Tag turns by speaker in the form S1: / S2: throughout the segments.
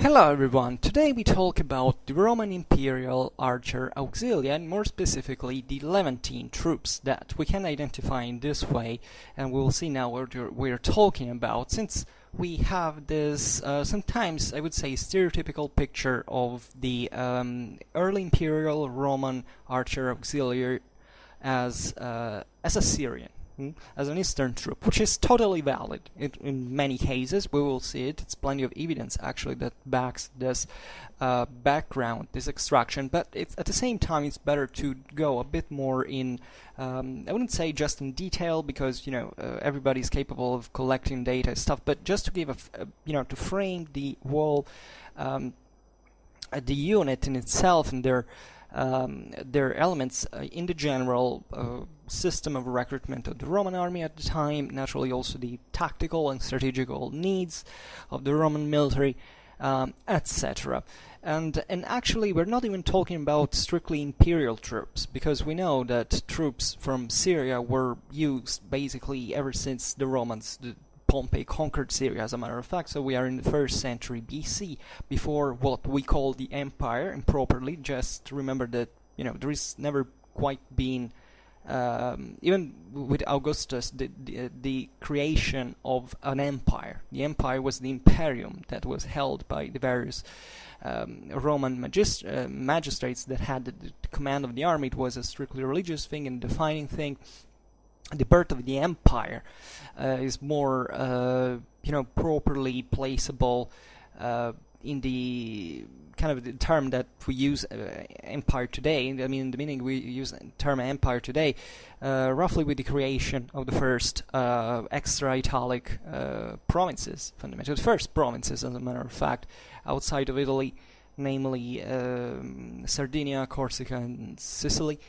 S1: Hello everyone, today we talk about the Roman Imperial archer Auxilia, and more specifically the Levantine troops that we can identify in this way, and we will see now what we're talking about, since we have this sometimes I would say stereotypical picture of the early Imperial Roman archer auxiliary as a Syrian. As an Eastern troop, which is totally valid in many cases. We will see it. It's plenty of evidence actually that backs this background, this extraction. But at the same time, it's better to go a bit more in. I wouldn't say just in detail, because everybody's capable of collecting data and stuff. But just to give to frame the whole the unit in itself and their elements in the general system of recruitment of the Roman army at the time, naturally also the tactical and strategical needs of the Roman military, etc. And actually we're not even talking about strictly imperial troops, because we know that troops from Syria were used basically ever since the Romans, Pompey conquered Syria, as a matter of fact. So we are in the 1st century BC, before what we call the empire improperly. Just remember that there is never quite been even with Augustus the creation of an empire. The empire was the imperium that was held by the various Roman magistrates that had the command of the army. It was a strictly religious thing and defining thing. The birth of the empire is more, properly placeable in the kind of the term that we use, empire today. I mean, in the meaning we use the term empire today, roughly with the creation of the first extra-Italic provinces, fundamentally the first provinces, as a matter of fact, outside of Italy, namely Sardinia, Corsica, and Sicily.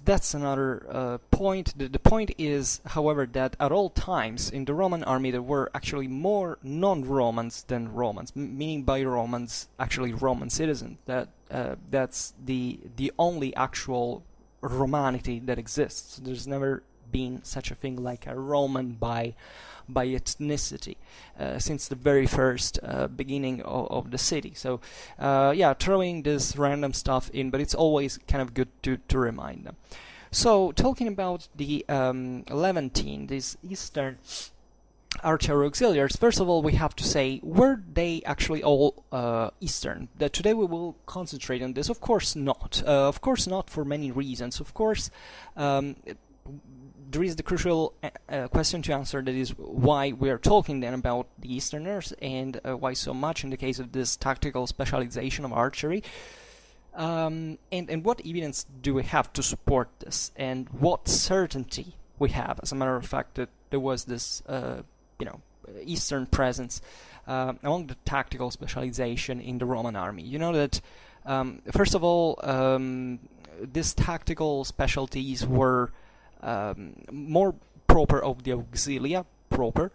S1: That's another point. The point is, however, that at all times in the Roman army there were actually more non-Romans than Romans, meaning by Romans actually Roman citizens. That's the only actual Romanity that exists. There's never been such a thing like a Roman by ethnicity since the very first beginning of the city. So throwing this random stuff in, but it's always kind of good to remind them. So talking about the Levantine, these Eastern archer auxiliaries, first of all we have to say, were they actually all Eastern? That today we will concentrate on this. Of course not. Of course not, for many reasons. Of course there is the crucial question to answer, that is why we are talking then about the Easterners, and why so much in the case of this tactical specialization of archery, and what evidence do we have to support this, and what certainty we have, as a matter of fact, that there was this Eastern presence among the tactical specialization in the Roman army. You know that first of all, these tactical specialties were more proper of the Auxilia proper,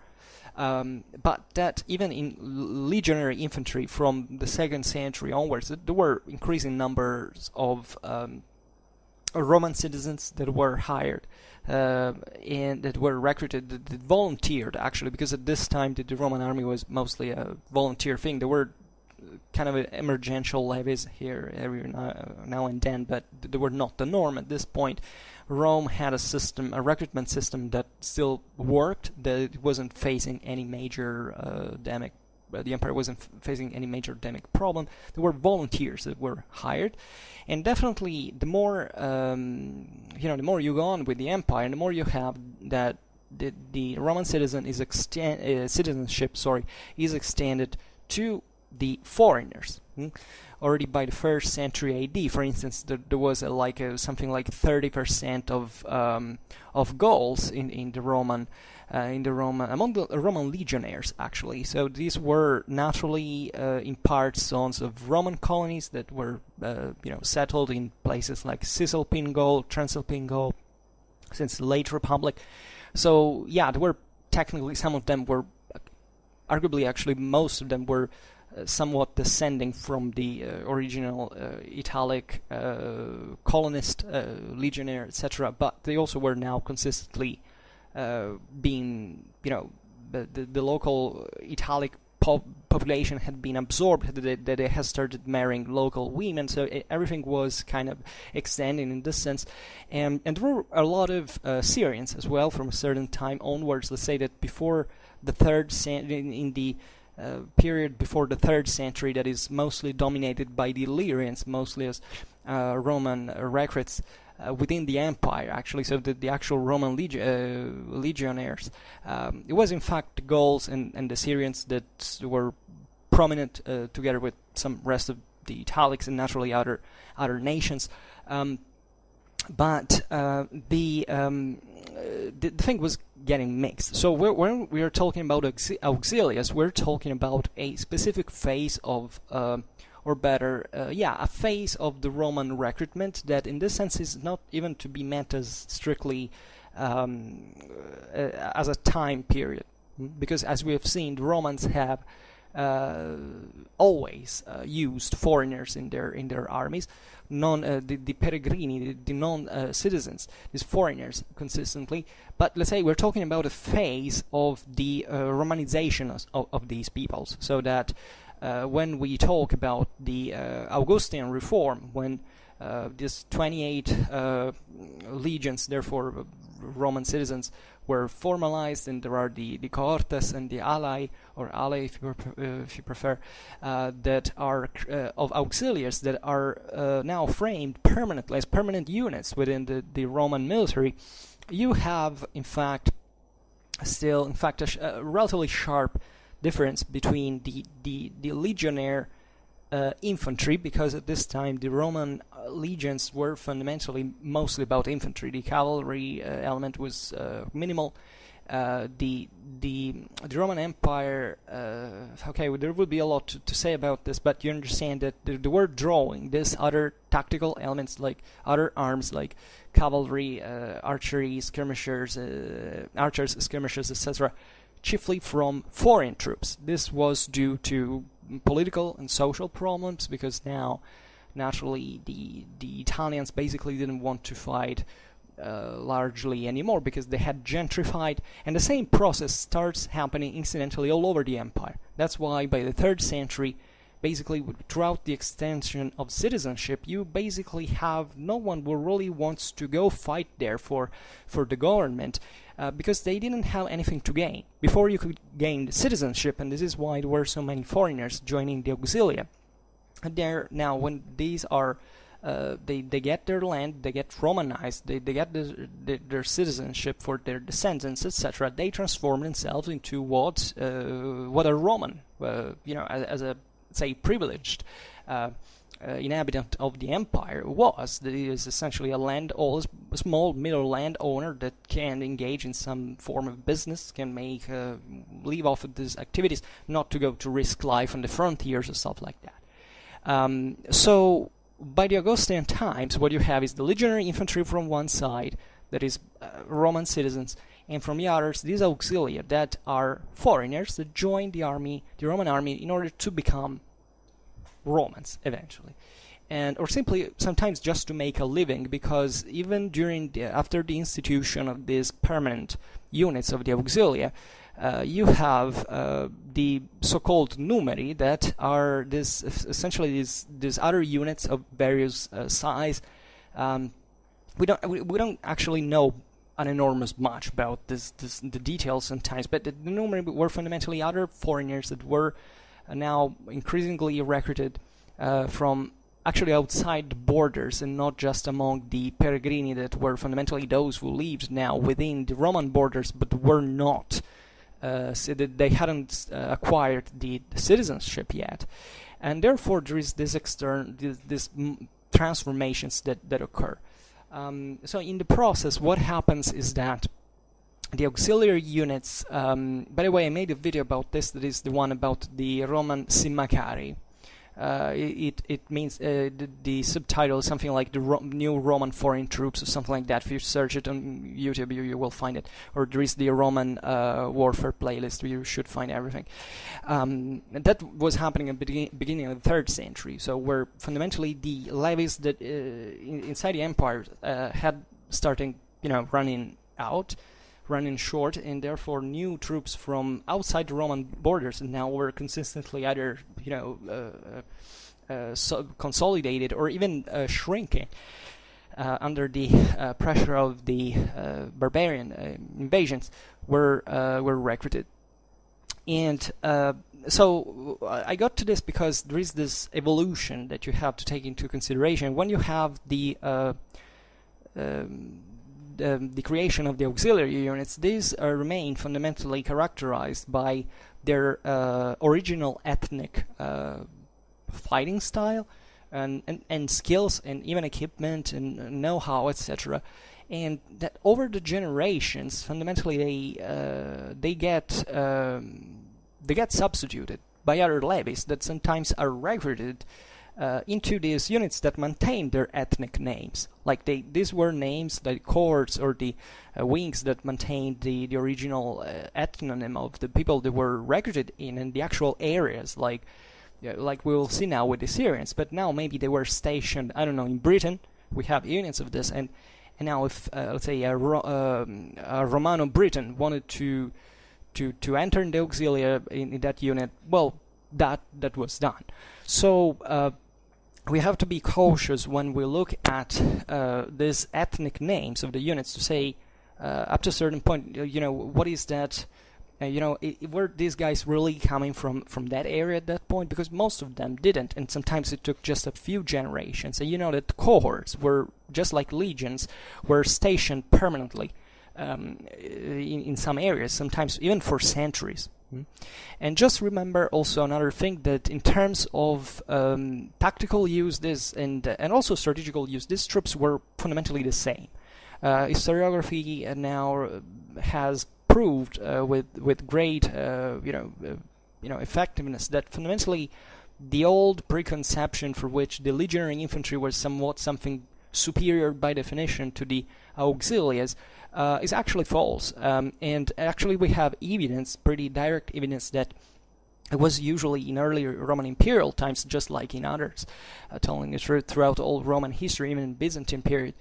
S1: but that even in legionary infantry from the 2nd century onwards, there were increasing numbers of Roman citizens that were hired and that were recruited, that volunteered actually, because at this time the Roman army was mostly a volunteer thing. There were kind of emergential levies here every now and then, but they were not the norm at this point. Rome had a recruitment system that still worked, that it wasn't facing any major the empire wasn't facing any major endemic problem. There were volunteers that were hired, and definitely the more the more you go on with the empire, the more you have that the Roman citizenship is extended to the foreigners. Already by the 1st century AD, for instance, there was something like 30% of Gauls in the Roman among the Roman legionnaires actually. So these were naturally in part sons of Roman colonies that were settled in places like Cisalpine Gaul, Transalpine Gaul, since the late Republic. So yeah, there were technically, some of them were, arguably actually most of them were somewhat descending from the original Italic colonist, legionnaire, etc. But they also were now consistently being, the local Italic population had been absorbed, that they had started marrying local women, so everything was kind of extending in this sense. And there were a lot of Syrians as well from a certain time onwards. Let's say that before the third century, in the period before the 3rd century, that is mostly dominated by the Illyrians, mostly as Roman recruits within the empire, actually. So the actual Roman legionnaires, it was in fact the Gauls and the Syrians that were prominent, together with some rest of the Italics and naturally other nations. But the thing was getting mixed. So when we are talking about auxilias, we're talking about a specific phase of, or better, a phase of the Roman recruitment that in this sense is not even to be meant as strictly as a time period. Because as we have seen, the Romans have always used foreigners in their armies, the peregrini, the non-citizens, these foreigners consistently. But let's say we're talking about a phase of the Romanization of these peoples, so that when we talk about the Augustan reform, when these 28 legions, therefore Roman citizens, were formalized, and there are the cohortes and the alae, or alae if you prefer, that are of auxiliaries that are now framed permanently as permanent units within the Roman military. You have, in fact, still, in fact, a relatively sharp difference between the legionnaire infantry, because at this time the Roman legions were fundamentally mostly about infantry. The cavalry element was minimal. The Roman Empire, okay, there would be a lot to say about this, but you understand that the word drawing, these other tactical elements like other arms like cavalry, archery, skirmishers, archers, skirmishers, etc., chiefly from foreign troops. This was due to political and social problems, because now naturally the Italians basically didn't want to fight largely anymore, because they had gentrified, and the same process starts happening incidentally all over the empire. That's why by the 3rd century, basically throughout the extension of citizenship, you basically have no one who really wants to go fight there for the government, because they didn't have anything to gain. Before you could gain the citizenship, and this is why there were so many foreigners joining the Auxilia. And there now, when these are they get their land, they get Romanized, they get their citizenship for their descendants, etc. They transform themselves into what a Roman, as a, say, privileged inhabitant of the empire was. That is essentially a small middle landowner that can engage in some form of business, can make live off of these activities, not to go to risk life on the frontiers or stuff like that. So by the Augustan times, what you have is the legionary infantry from one side, that is Roman citizens, and from the others, these auxilia that are foreigners that join the Roman army in order to become Romans eventually, or simply sometimes just to make a living, because even after the institution of these permanent units of the auxilia, you have the so-called numeri, that are essentially these other units of various size. We don't actually know an enormous much about the details sometimes, but the numeri were fundamentally other foreigners that were now increasingly recruited from actually outside the borders, and not just among the peregrini that were fundamentally those who lived now within the Roman borders, but were not. So that they hadn't acquired the citizenship yet, and therefore there is this transformations that occur. So in the process, what happens is that the auxiliary units, by the way, I made a video about this, that is the one about the Roman Simmacari. It means the subtitle is something like the new Roman foreign troops or something like that. If you search it on YouTube, you will find it. Or there is the Roman warfare playlist where you should find everything. That was happening at the beginning of the 3rd century. So where fundamentally the levies that inside the empire had starting running out, running short, and therefore new troops from outside the Roman borders now were consistently either consolidated or even shrinking under the pressure of the barbarian invasions were recruited. And so I got to this because there is this evolution that you have to take into consideration when you have the creation of the auxiliary units. These remain fundamentally characterized by their original ethnic fighting style and skills and even equipment and know-how, etc. And that over the generations, fundamentally they get substituted by other levies that sometimes are recruited into these units that maintain their ethnic names. Like these were names, the cohorts or the wings that maintained the original ethnonym of the people that were recruited in the actual areas, like we will see now with the Syrians. But now maybe they were stationed, I don't know, in Britain. We have units of this, and now if let's say a Romano Briton wanted to enter in the Auxilia in that unit, well, that was done. So we have to be cautious when we look at these ethnic names of the units to say up to a certain point, what is that? Were these guys really coming from that area at that point? Because most of them didn't, and sometimes it took just a few generations. And that cohorts were, just like legions, were stationed permanently in some areas, sometimes even for centuries. And just remember also another thing, that in terms of tactical use, and also strategical use, these troops were fundamentally the same. Historiography now has proved with great effectiveness that fundamentally the old preconception for which the legionary infantry was somewhat something superior by definition to the auxiliaries is actually false. And actually we have evidence, pretty direct evidence, that it was usually in early Roman imperial times, just like in others, telling the truth throughout all Roman history, even in Byzantine period,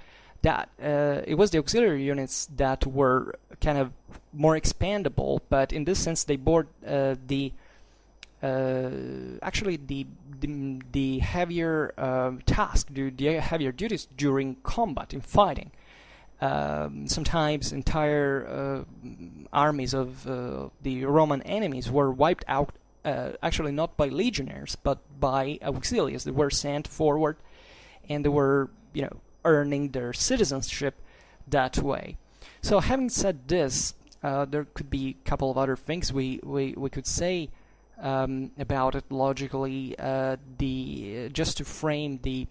S1: that it was the auxiliary units that were kind of more expandable, but in this sense they bore the heavier task, the heavier duties during combat, in fighting. Sometimes entire armies of the Roman enemies were wiped out, actually not by legionnaires, but by auxiliaries. They were sent forward, and they were, earning their citizenship that way. So having said this, there could be a couple of other things we could say about it logically. Just to frame the.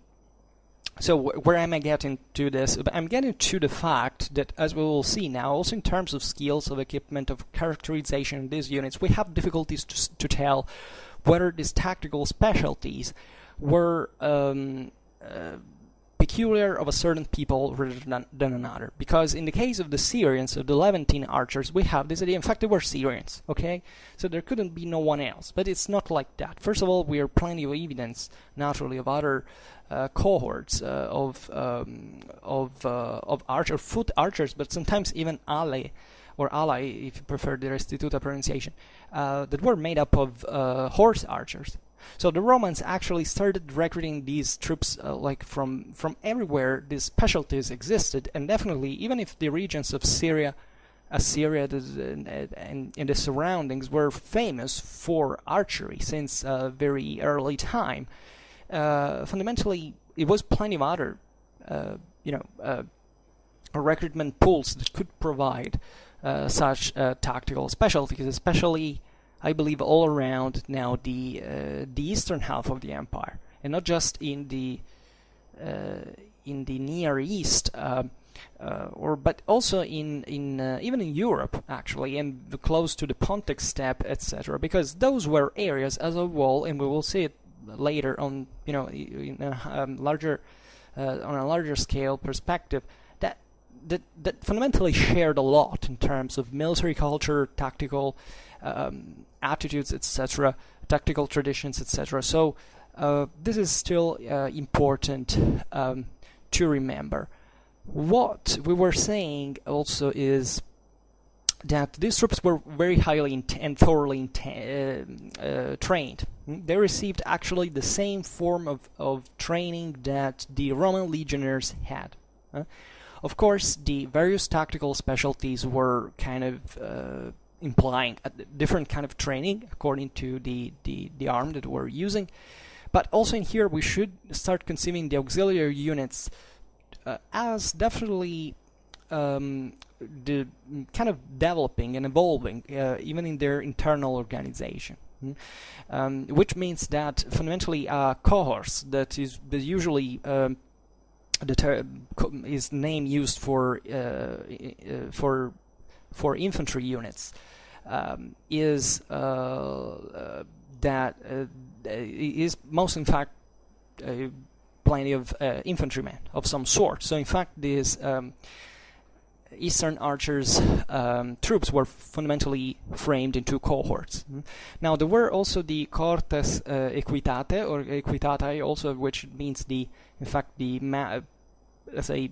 S1: So where am I getting to this? I'm getting to the fact that, as we will see now, also in terms of skills, of equipment, of characterization of these units, we have difficulties to tell whether these tactical specialties were peculiar of a certain people rather than another. Because in the case of the Syrians, of the Levantine archers, we have this idea. In fact, they were Syrians, okay? So there couldn't be no one else. But it's not like that. First of all, we have plenty of evidence, naturally, of other cohorts of foot archers, but sometimes even ally, if you prefer the Restituta pronunciation, that were made up of horse archers. So the Romans actually started recruiting these troops from everywhere these specialties existed, and definitely even if the regions of Assyria and the surroundings were famous for archery since a very early time, fundamentally it was plenty of other recruitment pools that could provide such tactical specialties, especially I believe all around now the eastern half of the empire, and not just in the Near East, but also in even in Europe actually, and close to the Pontic steppe, etc. Because those were areas as a whole, and we will see it later on, in a larger scale perspective, that fundamentally shared a lot in terms of military culture, tactical attitudes, etc., tactical traditions, etc. So this is still important to remember. What we were saying also is that these troops were very highly and thoroughly trained. They received actually the same form of training that the Roman legionnaires had. Of course, the various tactical specialties were kind of implying a different kind of training according to the arm that we're using. But also in here, we should start conceiving the auxiliary units as definitely the kind of developing and evolving even in their internal organization, which means that fundamentally cohorts that is usually is name used for infantry units is that is most in fact plenty of infantrymen of some sort. So in fact these Eastern archers troops were fundamentally framed into cohorts. Now there were also the cohortes equitate or equitatae, also, which means let's say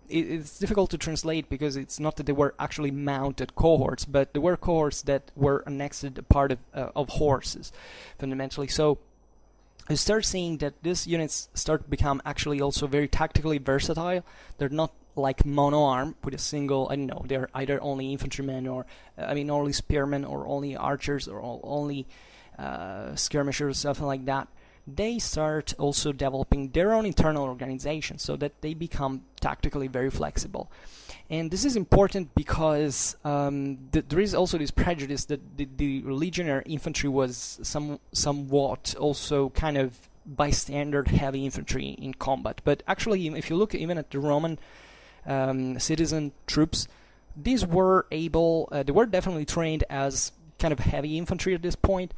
S1: it's difficult to translate because it's not that they were actually mounted cohorts, but there were cohorts that were annexed a part of horses fundamentally. So you start seeing that these units start to become actually also very tactically versatile. They're not like mono-arm with a single, I don't know, they're either only infantrymen or, only spearmen or only archers or only skirmishers, something like that. They start also developing their own internal organization so that they become tactically very flexible. And this is important because there is also this prejudice that the legionnaire infantry was somewhat also kind of bystander heavy infantry in combat. But actually, if you look even at the Roman citizen troops, these were able, they were definitely trained as kind of heavy infantry at this point.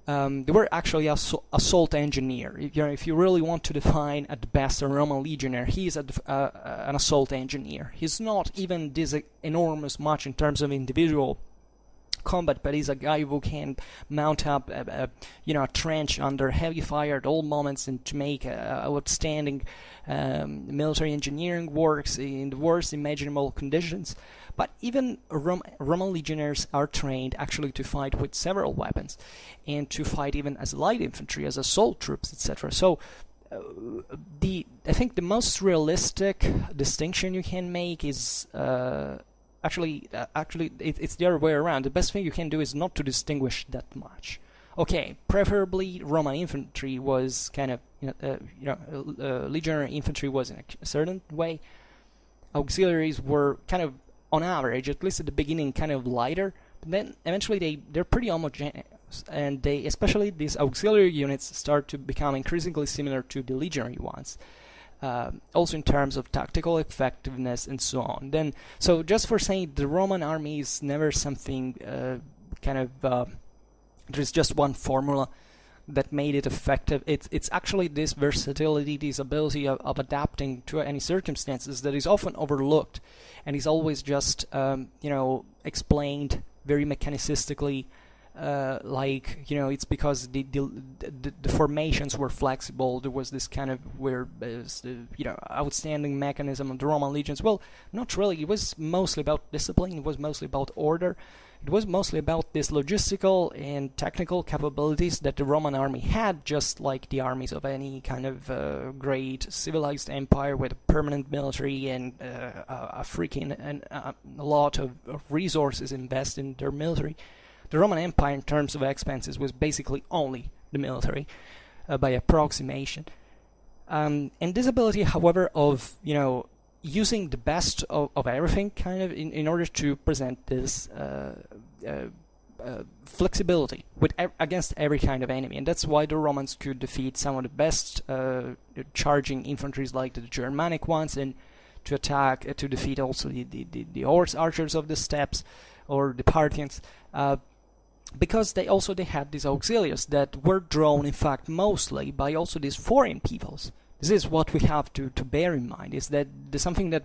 S1: They were actually assault engineer. If you really want to define at the best a Roman legionnaire, he is an assault engineer. He's not even this enormous much in terms of individual combat, but he's a guy who can mount up a trench under heavy fire at all moments and to make outstanding military engineering works in the worst imaginable conditions. But even Roman legionnaires are trained actually to fight with several weapons and to fight even as light infantry, as assault troops, etc. So I think the most realistic distinction you can make is actually it's the other way around. The best thing you can do is not to distinguish that much. Okay, preferably Roman infantry was kind of legionary infantry was in a certain way. Auxiliaries were kind of on average, at least at the beginning, kind of lighter, but then eventually they're pretty homogeneous, and especially these auxiliary units start to become increasingly similar to the legionary ones, also in terms of tactical effectiveness and so on. So just for saying the Roman army is never something there's just one formula that made it effective. It's actually this versatility, this ability of adapting to any circumstances that is often overlooked, and is always just explained very mechanicistically, it's because the formations were flexible. There was this kind of outstanding mechanism of the Roman legions. Well, not really. It was mostly about discipline. It was mostly about order. It was mostly about this logistical and technical capabilities that the Roman army had, just like the armies of any kind of great civilized empire with a permanent military and a lot of resources invested in their military. The Roman Empire, in terms of expenses, was basically only the military, by approximation. And this ability, however, of using the best of everything, kind of in order to present this flexibility against every kind of enemy, and that's why the Romans could defeat some of the best charging infantries like the Germanic ones, and to defeat also the horse archers of the steppes or the Parthians. Because they had these auxiliaries that were drawn, in fact, mostly by also these foreign peoples. This is what we have to bear in mind, is that there's something that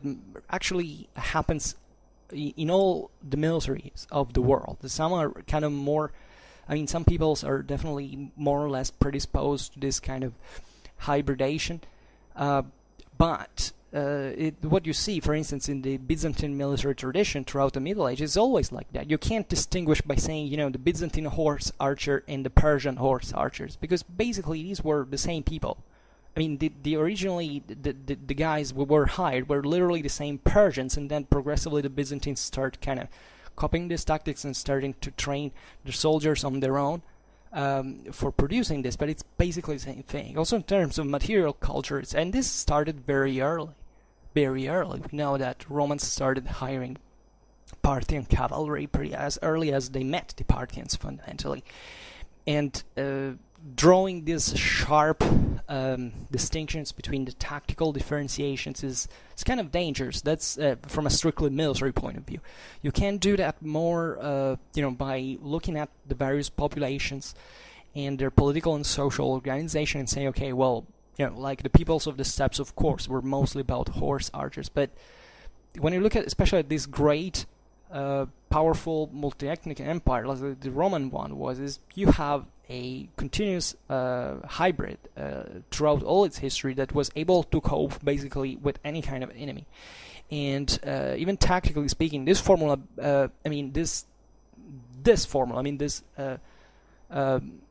S1: actually happens in all the militaries of the world. Some are kind of more, some peoples are definitely more or less predisposed to this kind of hybridation, but what you see, for instance, in the Byzantine military tradition throughout the Middle Ages is always like that. You can't distinguish by saying, the Byzantine horse archer and the Persian horse archers, because basically these were the same people. I mean, the guys who were hired were literally the same Persians, and then progressively the Byzantines start kind of copying these tactics and starting to train the soldiers on their own for producing this, but it's basically the same thing. Also in terms of material cultures, and this started very early. Very early. We know that Romans started hiring Parthian cavalry pretty as early as they met the Parthians, fundamentally. And drawing these sharp distinctions between the tactical differentiations is kind of dangerous. That's from a strictly military point of view. You can do that more, by looking at the various populations and their political and social organization and saying, okay, well, like the peoples of the steppes, of course, were mostly about horse archers. But when you look at, especially at this great, powerful multi-ethnic empire, like the Roman one was, is you have a continuous hybrid throughout all its history that was able to cope basically with any kind of enemy. And even tactically speaking, this formula, this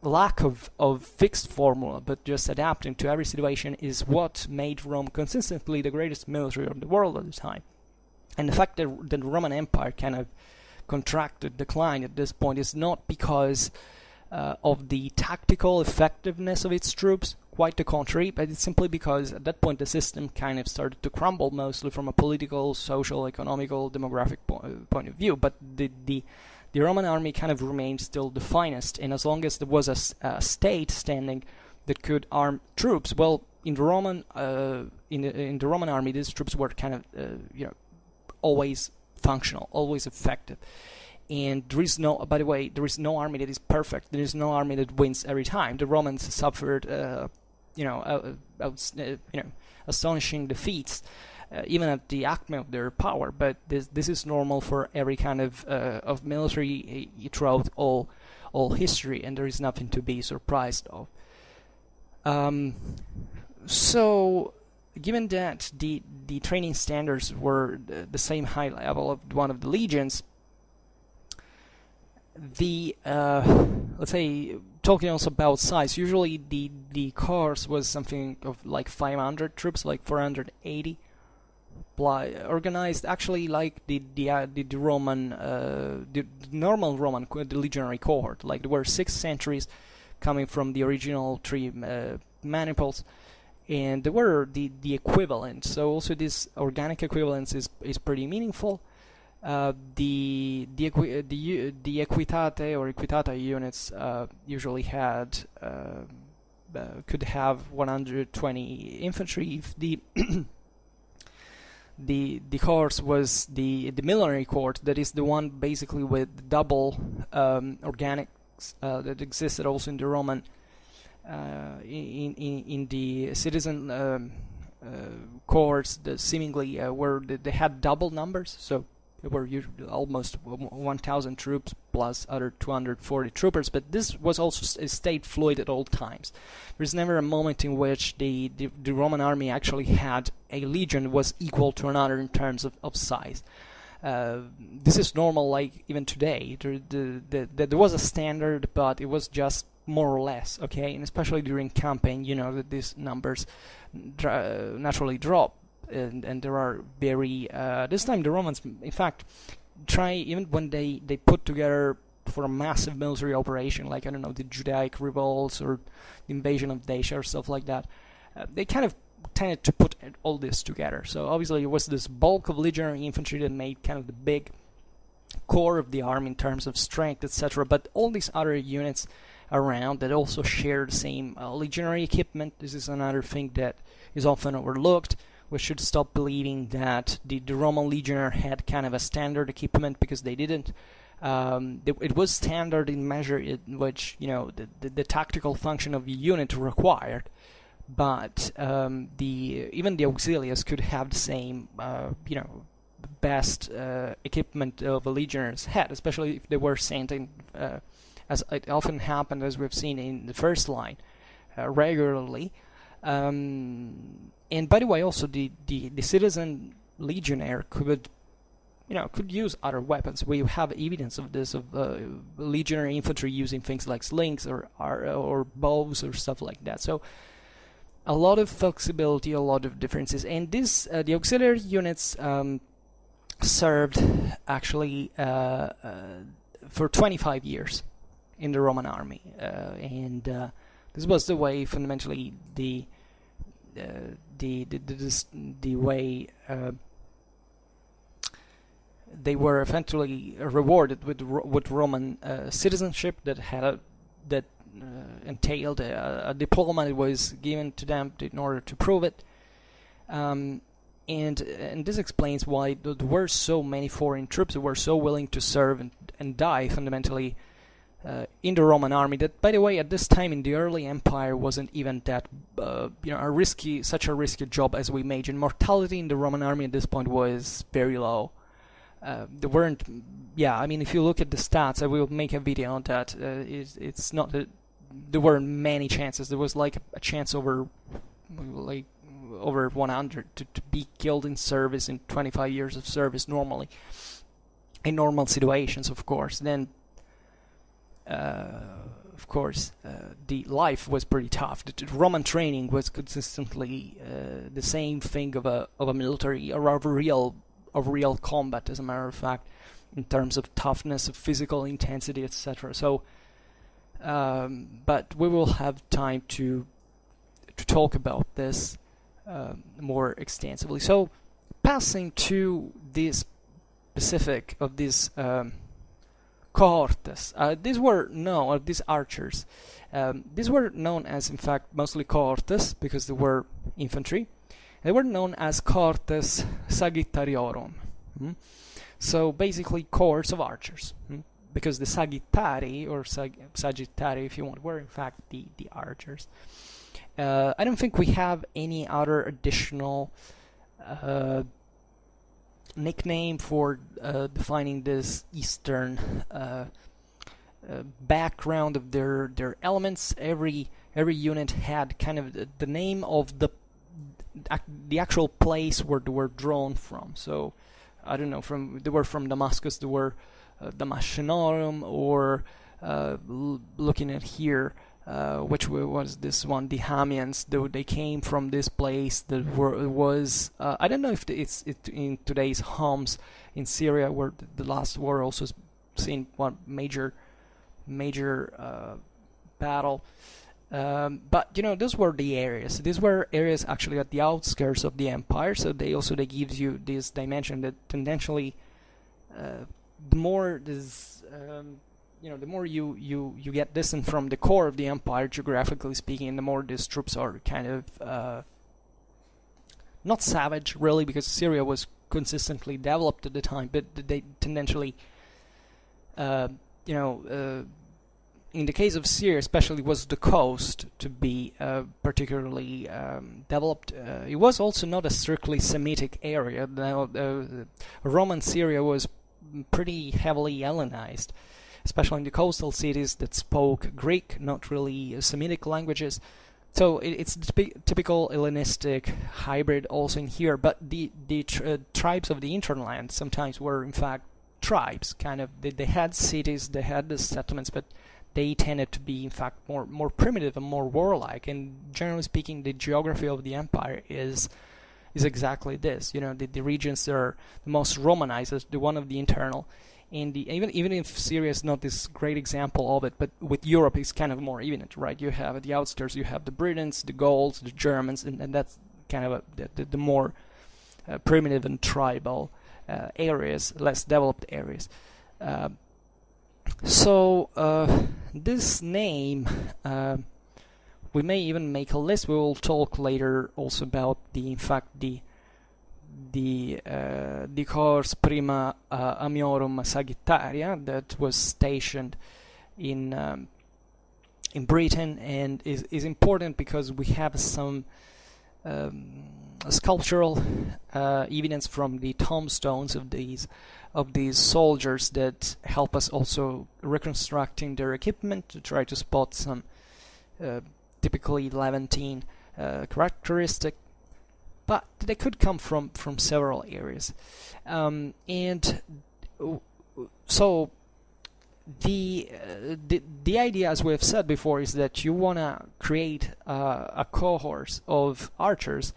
S1: lack of fixed formula, but just adapting to every situation, is what made Rome consistently the greatest military of the world at the time. And the fact that the Roman Empire kind of contracted, declined at this point, is not because of the tactical effectiveness of its troops, quite the contrary, but it's simply because at that point the system kind of started to crumble, mostly from a political, social, economical, demographic point of view. But the Roman army kind of remained still the finest, and as long as there was a state standing that could arm troops, well, in the Roman in the Roman army, these troops were kind of always functional, always effective. And there is no army that is perfect. There is no army that wins every time. The Romans suffered, astonishing defeats, even at the acme of their power. But this is normal for every kind of military throughout all history, and there is nothing to be surprised of. So, given that the training standards were the same high level of one of the legions, let's say, talking also about size, usually the course was something of like 500 troops, like 480, organized actually like the Roman, the normal Roman, the legionary cohort. Like there were 6 centuries coming from the original 3 maniples, and there were the equivalent. So also this organic equivalence is pretty meaningful. The equitate or equitata units usually had could have 120 infantry. If the cohort was the military cohort, that is the one basically with double organics that existed also in the Roman in the citizen cohorts that seemingly they had double numbers, so there were almost 1,000 troops plus other 240 troopers, but this was also stayed fluid at all times. There's never a moment in which the Roman army actually had a legion was equal to another in terms of size. This is normal, like even today. There was a standard, but it was just more or less, okay? And especially during campaign, that these numbers naturally drop. And there are very this time the Romans, in fact, try, even when they put together for a massive military operation, like, I don't know, the Judaic revolts or the invasion of Dacia or stuff like that, they kind of tended to put all this together. So obviously it was this bulk of legionary infantry that made kind of the big core of the army in terms of strength, etc. But all these other units around that also share the same legionary equipment. This is another thing that is often overlooked. We should stop believing that the Roman legionnaire had kind of a standard equipment, because they didn't. It was standard in measure in which the tactical function of the unit required, but even the auxiliaries could have the same best equipment of a legionnaires had, especially if they were sent in, as it often happened, as we've seen in the first line, regularly. And by the way, also the citizen legionnaire could use other weapons. We have evidence of this, of legionary infantry using things like slings or bows or stuff like that. So a lot of flexibility, a lot of differences. And this the auxiliary units served actually for 25 years in the Roman army, and this was the way, fundamentally, the way they were eventually rewarded with Roman citizenship that entailed a diploma that was given to them in order to prove it. And this explains why there were so many foreign troops who were so willing to serve and die, fundamentally, in the Roman army. That, by the way, at this time in the early empire wasn't even that such a risky job as we imagine. Mortality in the Roman army at this point was very low. There weren't, I mean, if you look at the stats, I will make a video on that. It's not that there weren't many chances. There was like a chance over 100 to be killed in service in 25 years of service normally, in normal situations, of course. Then, the life was pretty tough. The Roman training was consistently the same thing of a military or of real combat, as a matter of fact, in terms of toughness, of physical intensity, etc. So, but we will have time to talk about this more extensively. So, passing to this specific of these cohortes, these archers. These were known as, in fact, mostly cohortes because they were infantry. They were known as cohortes sagittariorum. So basically cohorts of archers, because the sagittari, or sagittari if you want, were in fact the archers. I don't think we have any other additional nickname for defining this Eastern background of their elements. Every unit had kind of the name of the actual place where they were drawn from. So I don't know, they were from Damascus, they were Damascenorum, or looking at here, which was this one, the Hamians, they came from this place that was I don't know if it's in today's Homs in Syria, where the last war also seen one major battle. But those were the areas. These were areas actually at the outskirts of the empire. So they gives you this dimension that tendentially, the more this, the more you get distant from the core of the empire, geographically speaking, the more these troops are kind of not savage really, because Syria was consistently developed at the time, but they tendentially, in the case of Syria, especially, was the coast to be particularly developed. It was also not a strictly Semitic area. Roman Syria was pretty heavily Hellenized, especially in the coastal cities that spoke Greek, not really Semitic languages. So it's typical Hellenistic hybrid also in here. But the tribes of the hinterland sometimes were, in fact, tribes. Kind of, they had cities, they had the settlements, but they tended to be, in fact, more primitive and more warlike. And generally speaking, the geography of the empire is exactly this. The regions that are the most Romanized, the one of the internal. And even if Syria is not this great example of it, but with Europe it's kind of more evident, right? You have at the outskirts, you have the Britons, the Gauls, the Germans, and that's kind of the more primitive and tribal areas, less developed areas. So this name, we may even make a list. We will talk later also about the Corps Prima Amiorum Sagittaria that was stationed in Britain, and is important because we have some sculptural evidence from the tombstones of these soldiers that help us also reconstructing their equipment to try to spot some typically Levantine characteristic. but they could come from several areas, and so the idea, as we have said before, is that you want to create a cohort of archers,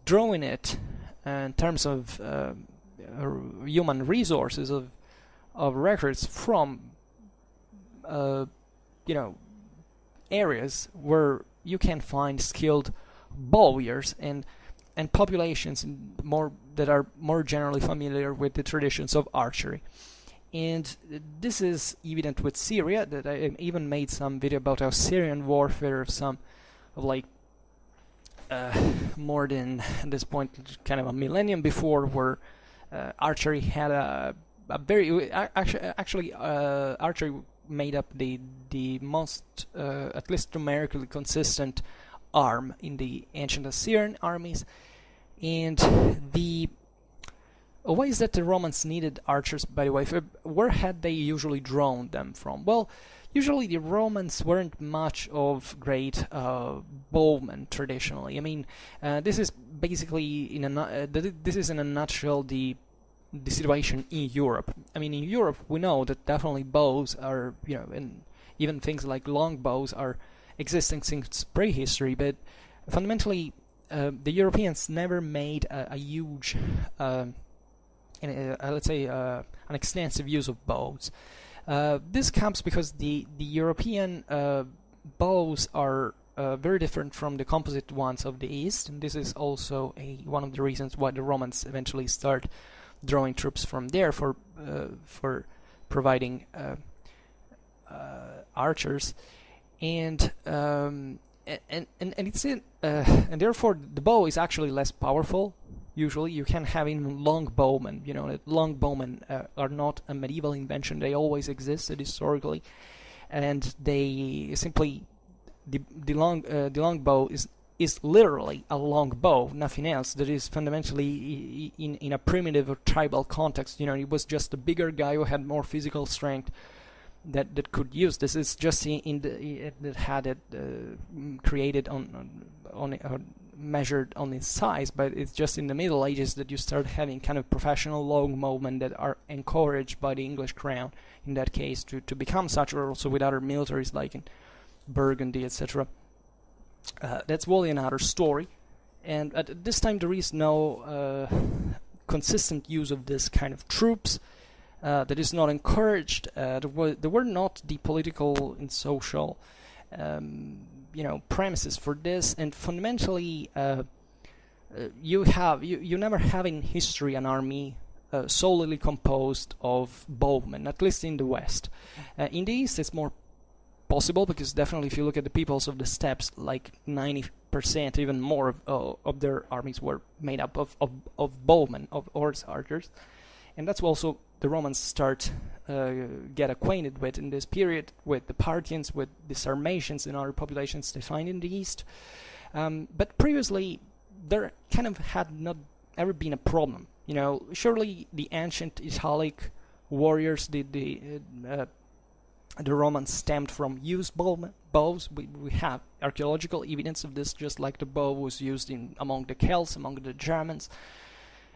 S1: drawing it in terms of human resources of records from areas where you can find skilled bowyers and populations that are more generally familiar with the traditions of archery. And this is evident with Syria, that I even made some video about Syrian warfare of more than, at this point, kind of a millennium before, where archery had a very archery made up the most at least numerically consistent arm in the ancient Assyrian armies. And the ways that the Romans needed archers, by the way, where had they usually drawn them from? Well, usually the Romans weren't much of great bowmen traditionally. I mean, this is basically this is in a nutshell the situation in Europe. I mean, in Europe we know that definitely bows are, and even things like long bows are existing since prehistory, but fundamentally the Europeans never made a huge let's say an extensive use of bows. This comes because the European bows are very different from the composite ones of the East, and this is also one of the reasons why the Romans eventually start drawing troops from there for providing archers, and it's and therefore the bow is actually less powerful. Usually you can have even long bowmen. Long bowmen are not a medieval invention. They always existed historically, and they simply the long bow is literally a long bow, nothing else. That is fundamentally in a primitive or tribal context. It was just a bigger guy who had more physical strength that could use this. It's just that had it created on measured on its size, but it's just in the Middle Ages that you start having kind of professional long bowmen that are encouraged by the English crown, in that case, to become such, or also with other militaries like in Burgundy, etc. That's really another story, and at this time there is no consistent use of this kind of troops. That is not encouraged. There were not the political and social premises for this, and fundamentally you never have in history an army solely composed of bowmen, at least in the West. In the East it's more possible, because definitely if you look at the peoples of the steppes, like 90%, even more of their armies were made up of bowmen, of horse archers, and that's also the Romans start get acquainted with in this period, with the Parthians, with the Sarmatians and other populations they find in the East. But previously, there kind of had not ever been a problem. Surely the ancient Italic warriors, the Romans stemmed from used bows. We have archaeological evidence of this, just like the bow was used among the Celts, among the Germans.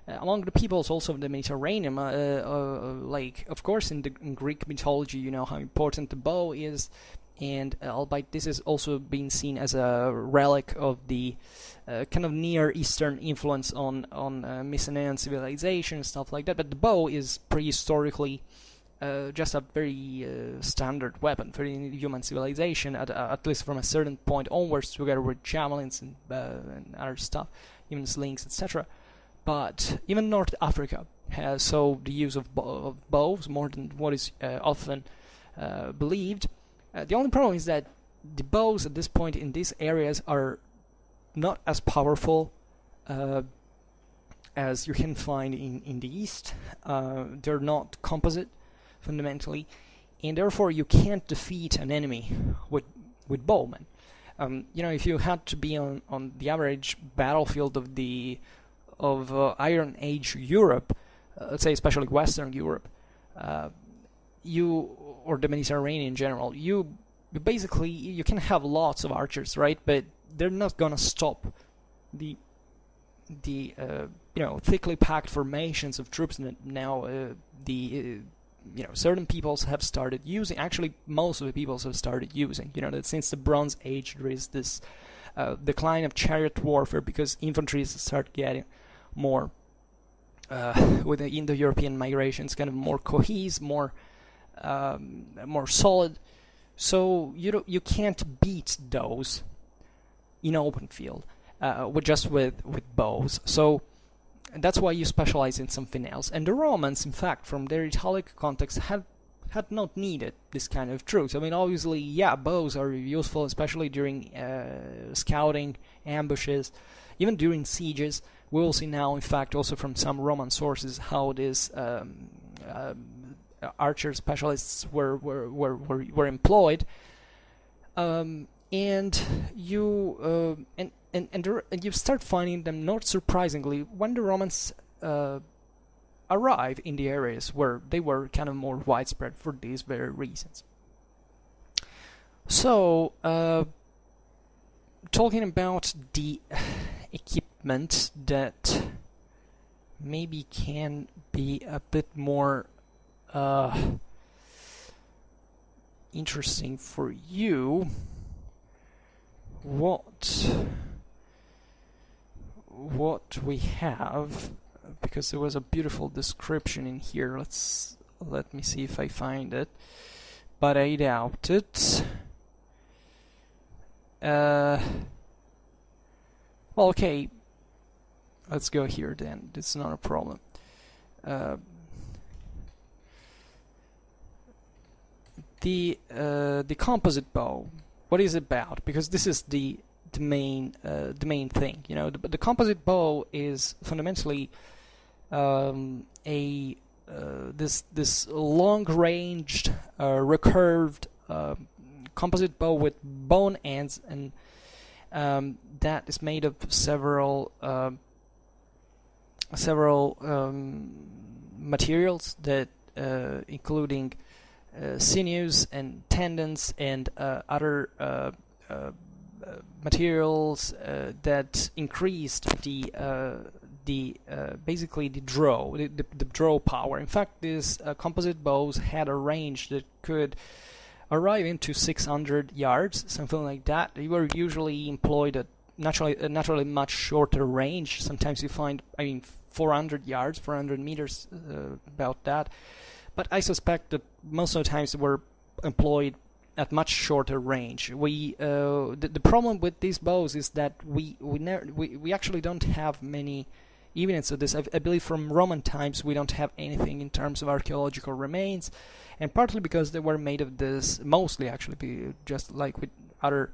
S1: Among the peoples also of the Mediterranean, of course in Greek mythology, you know how important the bow is, and albeit this is also being seen as a relic of the kind of Near Eastern influence on Mycenaean civilization and stuff like that, but the bow is prehistorically just a very standard weapon for human civilization, at least from a certain point onwards, together with javelins and other stuff, even slings, etc. But even North Africa has the use of bows more than what is often believed. The only problem is that the bows at this point in these areas are not as powerful as you can find in the East. They're not composite, fundamentally, and therefore you can't defeat an enemy with bowmen. If you had to be on the average battlefield of Iron Age Europe, let's say especially Western Europe, or the Mediterranean in general, you can have lots of archers, right? But they're not gonna stop the thickly packed formations of troops that now certain peoples have started using. Actually, most of the peoples have started using. That since the Bronze Age there is this decline of chariot warfare because infantry start getting more with the Indo-European migrations, kind of more cohesive, more solid. So you can't beat those in open field with bows. So that's why you specialize in something else. And the Romans, in fact, from their Italic context, had not needed this kind of troops. I mean, obviously, bows are useful, especially during scouting, ambushes, even during sieges. We will see now, in fact, also from some Roman sources, how these archer specialists were employed. And you start finding them, not surprisingly, when the Romans arrive in the areas where they were kind of more widespread for these very reasons. So, talking about the equipment that maybe can be a bit more interesting for you, what we have, because there was a beautiful description in here. Let me see if I find it, but I doubt it. Well, okay, let's go here then. It's not a problem. The composite bow. What is it about? Because this is the main thing. The composite bow is fundamentally this long-ranged, recurved composite bow with bone ends, and that is made of several materials that including sinews and tendons and other materials that increased basically the draw power. In fact, these composite bows had a range that could arrive into 600 yards, something like that. They were usually employed at naturally much shorter range. Sometimes you find, 400 yards, 400 meters, about that. But I suspect that most of the times they were employed at much shorter range. The problem with these bows is that we actually don't have many evidence of this. I believe from Roman times we don't have anything in terms of archaeological remains, and partly because they were made of this, mostly actually, just like with other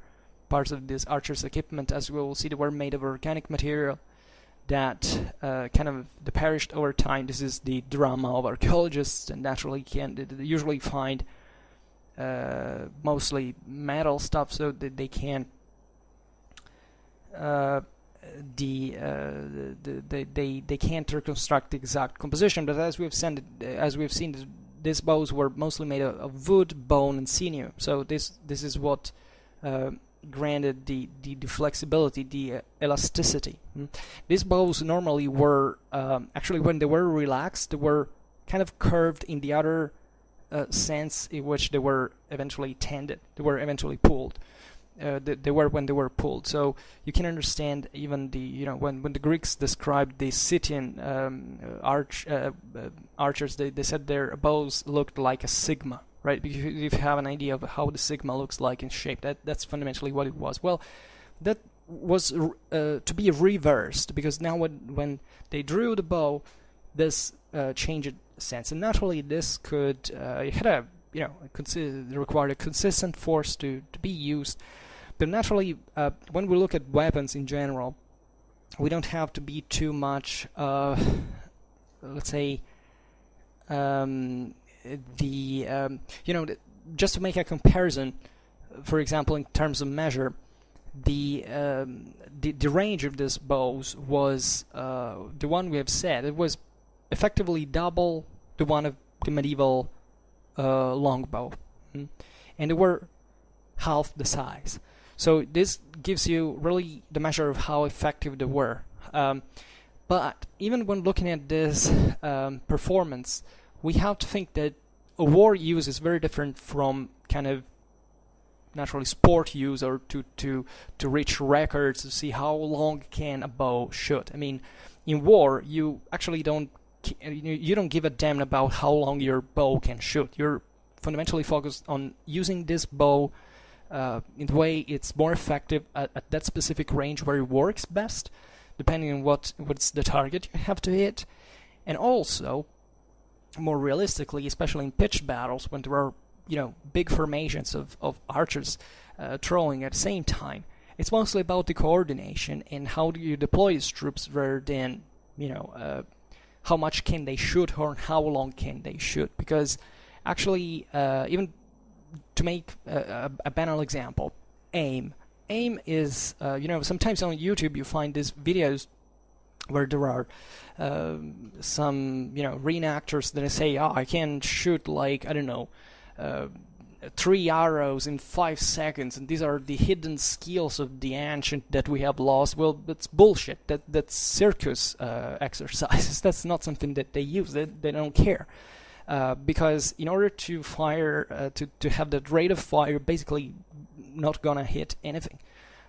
S1: parts of this archer's equipment, as we will see, they were made of organic material that kind of perished over time. This is the drama of archaeologists, and naturally they usually find mostly metal stuff, so that they can they can't reconstruct the exact composition. But as we've seen, these bows were mostly made of wood, bone, and sinew. So this is what granted the flexibility, the elasticity. These bows normally were actually, when they were relaxed, they were kind of curved in the other sense in which they were eventually tended. They were eventually pulled. They were pulled. So you can understand even when the Greeks described the Scythian archers, they said their bows looked like a sigma, right? Because if you have an idea of how the sigma looks like in shape, that's fundamentally what it was. Well, that was to be reversed, because now when they drew the bow, this changed sense, and naturally this could required a consistent force to be used. But naturally, when we look at weapons in general, we don't have to be too much, let's say, just to make a comparison. For example, in terms of measure, the range of these bows was the one we have said. It was effectively double the one of the medieval longbow, and they were half the size. So this gives you really the measure of how effective they were, But even when looking at this performance, we have to think that a war use is very different from kind of naturally sport use, or to reach records to see how long can a bow shoot. I mean, in war, you actually don't give a damn about how long your bow can shoot. You're fundamentally focused on using this bow in the way it's more effective at that specific range where it works best, depending on what's the target you have to hit. And also, more realistically, especially in pitched battles, when there are big formations of archers throwing at the same time, it's mostly about the coordination and how do you deploy these troops, rather than how much can they shoot or how long can they shoot. Because actually, even to make a banal example, aim is sometimes on YouTube you find these videos where there are some reenactors that say, I can shoot like, I don't know, 3 arrows in 5 seconds, and these are the hidden skills of the ancient that we have lost. Well, that's bullshit. That's circus exercises. That's not something that they use. They don't care. Because in order to fire, to have that rate of fire, basically not gonna hit anything.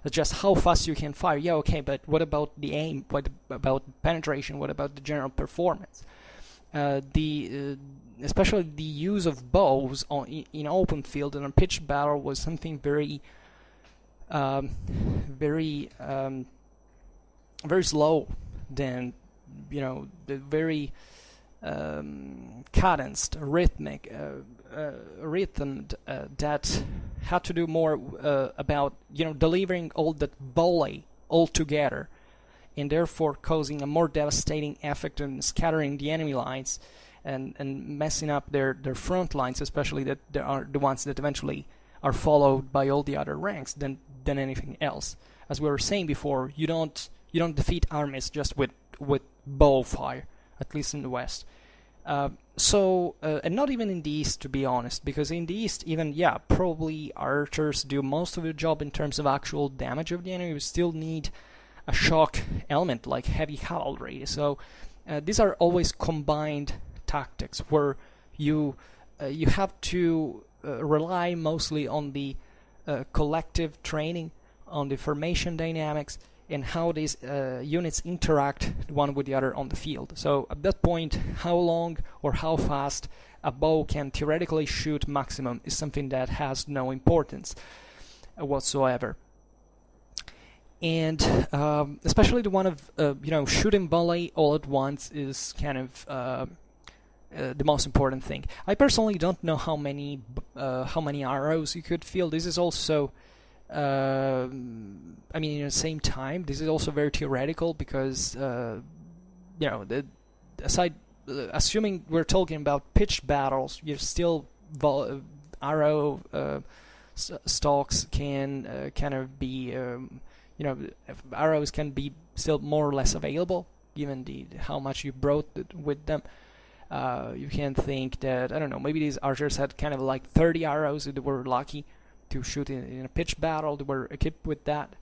S1: It's just how fast you can fire. Yeah, okay, but what about the aim? What about penetration? What about the general performance? Especially the use of bows in open field and a pitched battle was something very slow, than the very cadenced, rhythmic, rhythmed that had to do more about delivering all that volley all together, and therefore causing a more devastating effect and scattering the enemy lines and messing up their front lines, especially that they are the ones that eventually are followed by all the other ranks, than anything else. As we were saying before, you don't defeat armies just with bow fire, at least in the West. And not even in the East, to be honest, because in the East, even, probably archers do most of the job in terms of actual damage of the enemy. You still need a shock element like heavy cavalry. So these are always combined tactics where you have to rely mostly on the collective training, on the formation dynamics, and how these units interact one with the other on the field. So at that point, how long or how fast a bow can theoretically shoot maximum is something that has no importance whatsoever. And especially the one of shooting volley all at once is kind of the most important thing. I personally don't know how many arrows you could field. This is also in the same time, this is also very theoretical, because assuming we're talking about pitched battles, you still arrow stalks can kind of be arrows can be still more or less available given how much you brought with them. You can think that, I don't know, maybe these archers had kind of like 30 arrows if they were lucky to shoot in a pitched battle. They were equipped with that.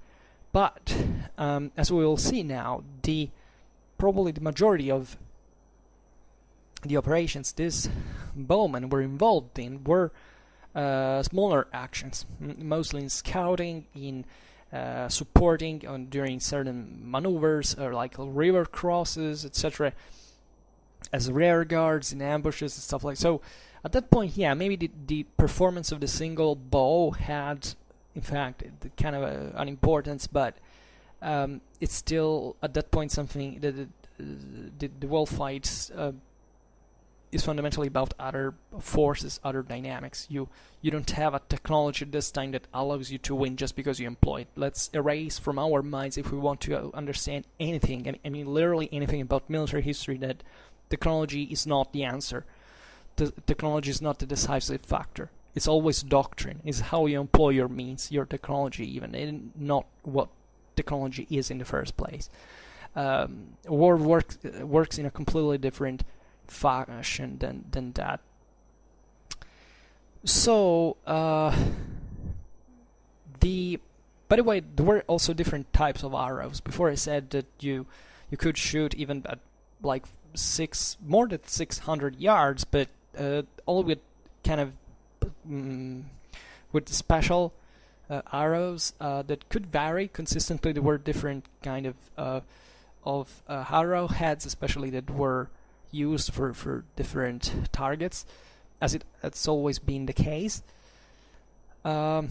S1: But as we will see now, probably the majority of the operations this bowmen were involved in were smaller actions, mostly in scouting, in supporting during certain maneuvers, or like river crosses, etc., as rear guards in ambushes and stuff like that. So at that point, maybe the performance of the single bow had, in fact, kind of an importance, but it's still at that point something that the world fights is fundamentally about other forces, other dynamics. You don't have a technology this time that allows you to win just because you employ it. Let's erase from our minds, if we want to understand anything, I mean literally anything about military history, that technology is not the answer. Technology is not the decisive factor. It's always doctrine. It's how you employ your means, your technology even, and not what technology is in the first place. War works in a completely different fashion than that. So the By the way, there were also different types of arrows. Before I said that you could shoot even at like more than 600 yards, but all with kind of with special arrows that could vary consistently. There were different kind of arrow heads, especially that were used for different targets, as it's always been the case. The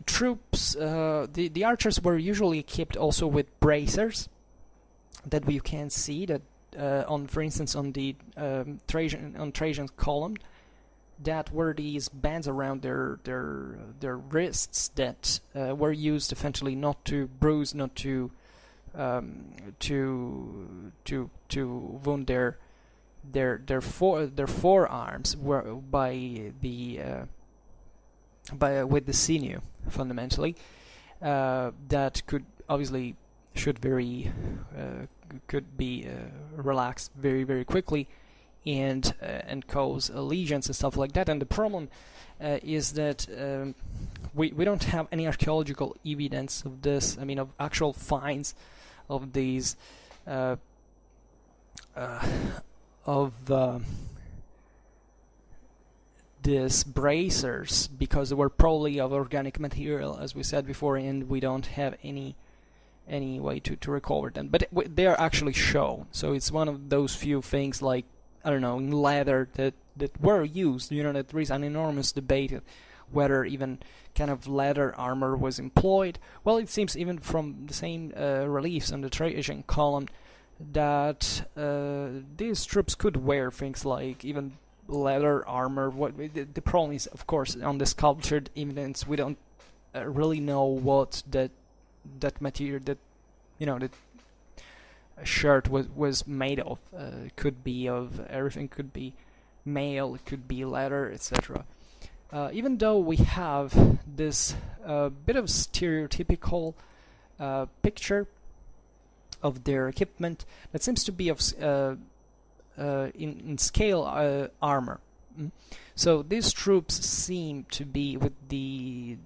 S1: troops, the archers were usually equipped also with bracers that you can see that for instance, on the Trajan's column, that were these bands around their wrists that were used eventually not to bruise, not to wound their forearms with the sinew, fundamentally. That could obviously could be relaxed very, very quickly and cause lesions and stuff like that. And the problem is that we don't have any archaeological evidence of this. I mean, of actual finds of these these bracers, because they were probably of organic material, as we said before, and we don't have any way to recover them. But they are actually shown, so it's one of those few things, like, I don't know, in leather that were used. You know, that there is an enormous debate whether even kind of leather armor was employed. Well, it seems even from the same reliefs on the Trajan column that these troops could wear things like even leather armor. The problem is, of course, on the sculptured evidence, we don't really know what that material, that shirt was made of. It could be of everything. Could be mail, it could be leather, etc. Even though we have this bit of stereotypical picture of their equipment that seems to be of in scale armor. So these troops seem to be with the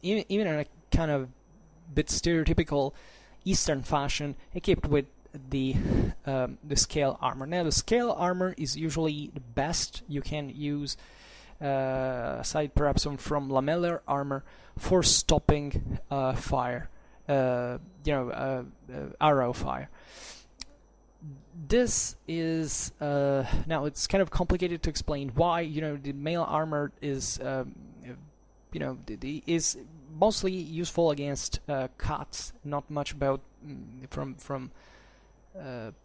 S1: even in a kind of bit stereotypical Eastern fashion, equipped with the scale armor. Now, the scale armor is usually the best you can use, aside perhaps from lamellar armor, for stopping fire, arrow fire. This is now it's kind of complicated to explain why the mail armor is is mostly useful against cuts, not much about from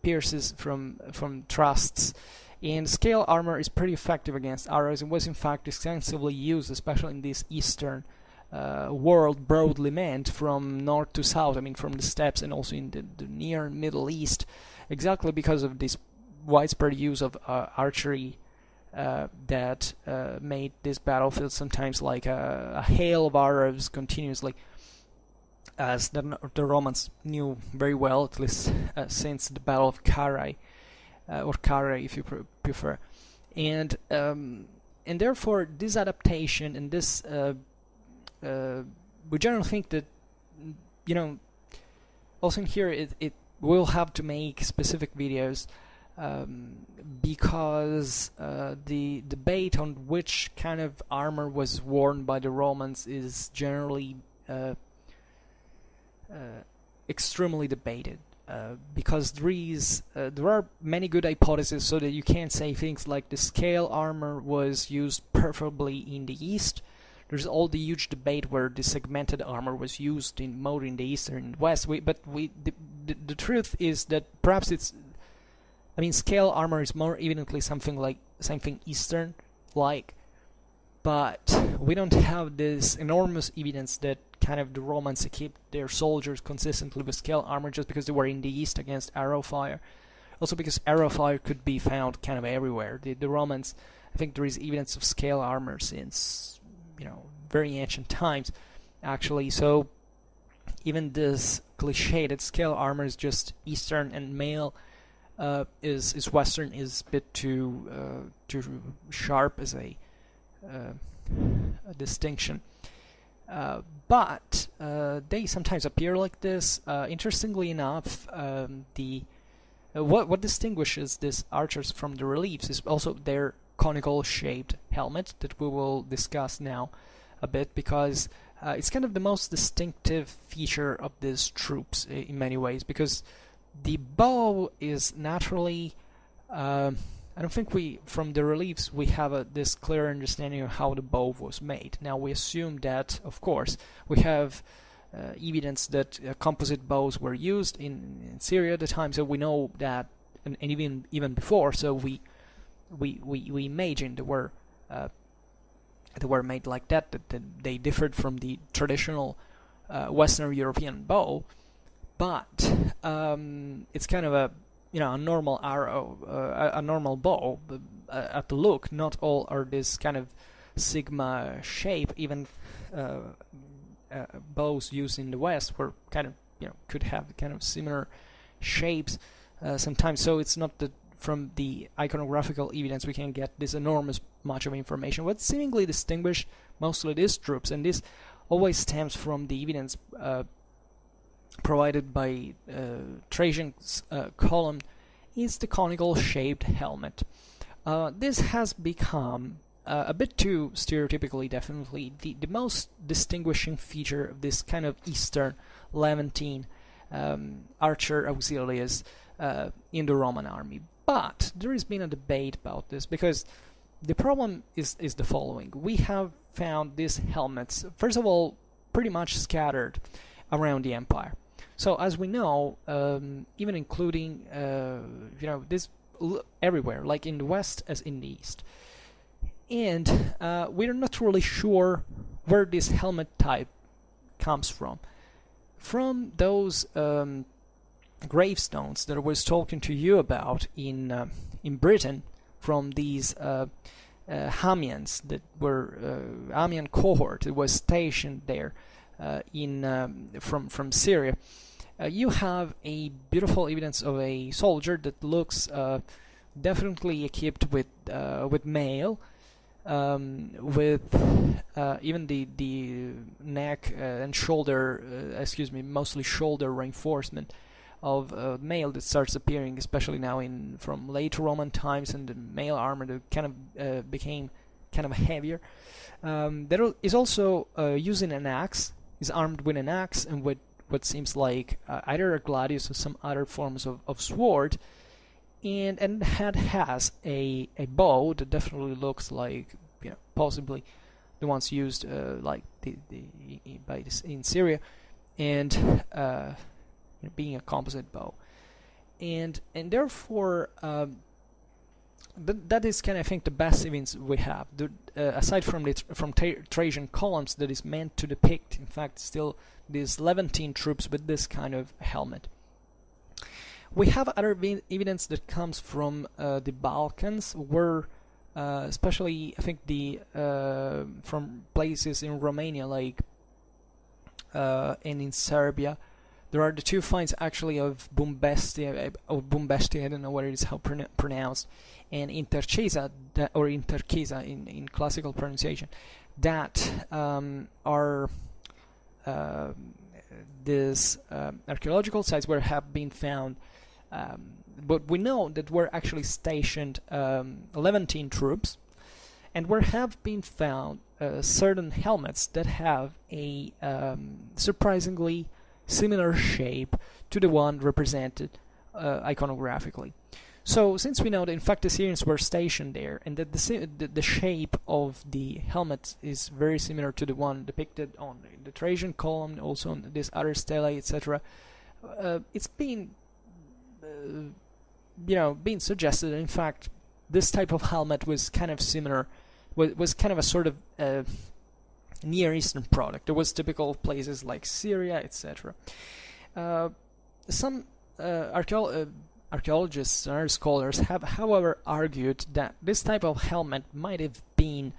S1: pierces from thrusts. And scale armor is pretty effective against arrows and was in fact extensively used, especially in this eastern world, broadly meant, from north to south. I mean, from the steppes and also in the near Middle East, exactly because of this widespread use of archery that made this battlefield sometimes like a hail of arrows continuously, as the Romans knew very well, at least since the Battle of Carrhae, or Carrhae if you prefer. And therefore this adaptation and this we generally think that also in here it will have to make specific videos because the debate on which kind of armor was worn by the Romans is generally extremely debated, because there are many good hypotheses, so that you can say things like the scale armor was used preferably in the East. There's all the huge debate where the segmented armor was used more in the East or in the West. The truth is that perhaps scale armor is more evidently something Eastern like, but we don't have this enormous evidence that kind of the Romans equipped their soldiers consistently with scale armor just because they were in the East against arrow fire. Also because arrow fire could be found kind of everywhere. The Romans, I think there is evidence of scale armor since very ancient times, actually. So even this cliche that scale armor is just Eastern and male is Western is a bit too sharp as a distinction. but they sometimes appear like this. Interestingly enough, what distinguishes these archers from the reliefs is also their conical shaped helmet that we will discuss now a bit, because it's kind of the most distinctive feature of these troops in many ways, because the bow is naturally I don't think from the reliefs we have this clear understanding of how the bow was made. Now we assume that, of course, we have evidence that composite bows were used in Syria at the time, so we know that, and even before. So we imagine they were made like that they differed from the traditional Western European bow, but it's kind of a normal arrow, a normal bow. At the look, not all are this kind of sigma shape. Even bows used in the West were kind of could have kind of similar shapes sometimes. So it's not that from the iconographical evidence we can get this enormous much of information. What seemingly distinguished mostly these troops, and this always stems from the evidence provided by Trajan's column, is the conical shaped helmet. This has become a bit too stereotypically definitely the most distinguishing feature of this kind of Eastern Levantine archer auxiliaries in the Roman army. But there has been a debate about this, because the problem is the following. We have found these helmets, first of all, pretty much scattered around the empire. So as we know, even including this everywhere, like in the West as in the East, and we're not really sure where this helmet type comes from. From those gravestones that I was talking to you about in Britain, from these Hamians that were Hamian cohort that was stationed there from Syria. You have a beautiful evidence of a soldier that looks definitely equipped with mail, with even the neck and shoulder, mostly shoulder reinforcement of mail that starts appearing, especially now from late Roman times, and the mail armor that kind of became kind of heavier. There is also using an axe. Is armed with an axe and with what seems like either a gladius or some other forms of sword, and the head has a bow that definitely looks like possibly the ones used like in Syria, and being a composite bow, and therefore that is kind of, I think, the best evidence we have. Aside from Trajan columns that is meant to depict, in fact, still these Levantine troops with this kind of helmet. We have other evidence that comes from the Balkans, where especially, I think, from places in Romania, like and in Serbia. There are the two finds actually of Bumbesti, I don't know what it is how pronounced, and Interchesa, or Interchesa in classical pronunciation, that are these archaeological sites where have been found, but we know that were actually stationed Levantine troops, and where have been found certain helmets that have a surprisingly similar shape to the one represented iconographically. So since we know that in fact the Syrians were stationed there, and that the shape of the helmet is very similar to the one depicted on the Trajan column, also on this other stelae, etc., it's been being suggested that in fact this type of helmet was kind of similar, was kind of a sort of Near Eastern product. It was typical of places like Syria, etc. Some archaeologists and other scholars have, however, argued that this type of helmet might have been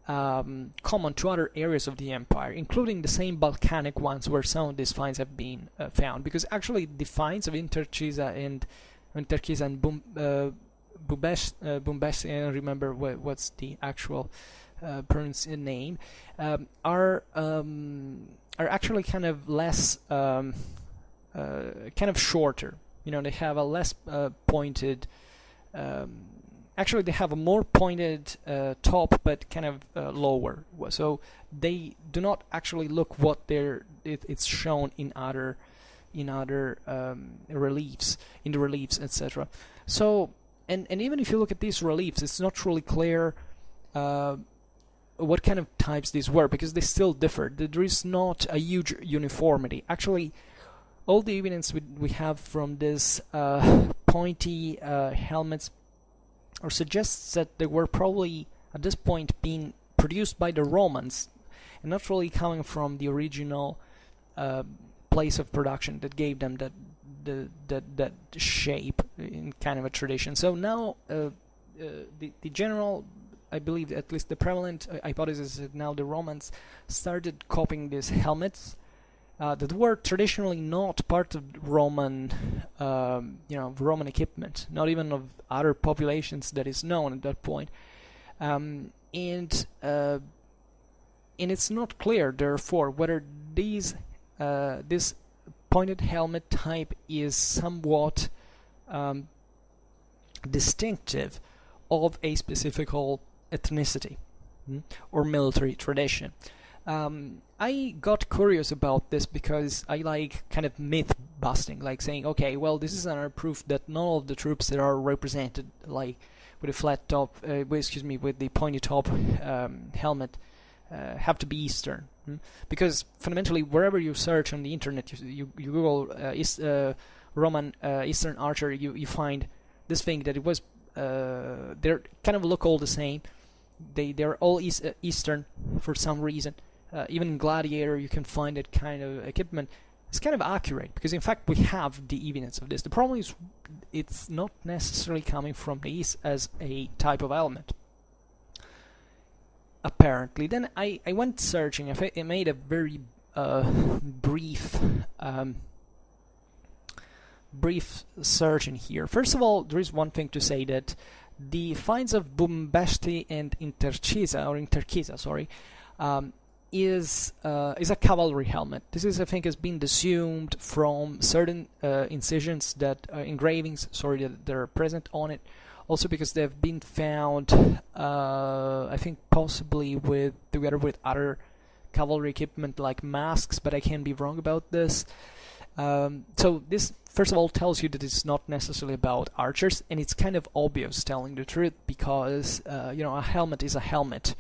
S1: common to other areas of the empire, including the same Balkanic ones where some of these finds have been found. Because actually, the finds of Interchesa and Bumbesti, I don't remember what's the actual pronounce a name, are actually kind of less, kind of shorter. You know, they have a less pointed. Actually, they have a more pointed top, but kind of lower. So they do not actually look what it's shown in other reliefs, in the reliefs, etc. So, and even if you look at these reliefs, it's not really clear what kind of types these were, because they still differ. There is not a huge uniformity. Actually, all the evidence we have from this pointy helmets or suggests that they were probably at this point being produced by the Romans and not really coming from the original place of production that gave them that shape in kind of a tradition. So now the general, I believe, at least the prevalent hypothesis is that now the Romans started copying these helmets that were traditionally not part of Roman, Roman equipment, not even of other populations that is known at that point, and it's not clear, therefore, whether this pointed helmet type is somewhat distinctive of a specific ethnicity or military tradition. I got curious about this because I like kind of myth busting, like saying, okay, well, this is another proof that none of the troops that are represented, like with a flat top, with the pointy top helmet, have to be Eastern. Because fundamentally, wherever you search on the internet, you Google Roman Eastern archery, you find this thing that it was they kind of look all the same. They're all Eastern for some reason. Even in Gladiator, you can find that kind of equipment. It's kind of accurate because, in fact, we have the evidence of this. The problem is, it's not necessarily coming from the East as a type of element. Apparently, then I went searching. I made a very brief search in here. First of all, there is one thing to say, that the finds of Bumbesti and Interchisa, is a cavalry helmet. This is, I think, has been assumed from certain incisions that engravings, that are present on it. Also because they've been found, I think, possibly together with other cavalry equipment like masks, but I can be wrong about this. So this, first of all, tells you that it's not necessarily about archers, and it's kind of obvious, telling the truth, because a helmet is a helmet.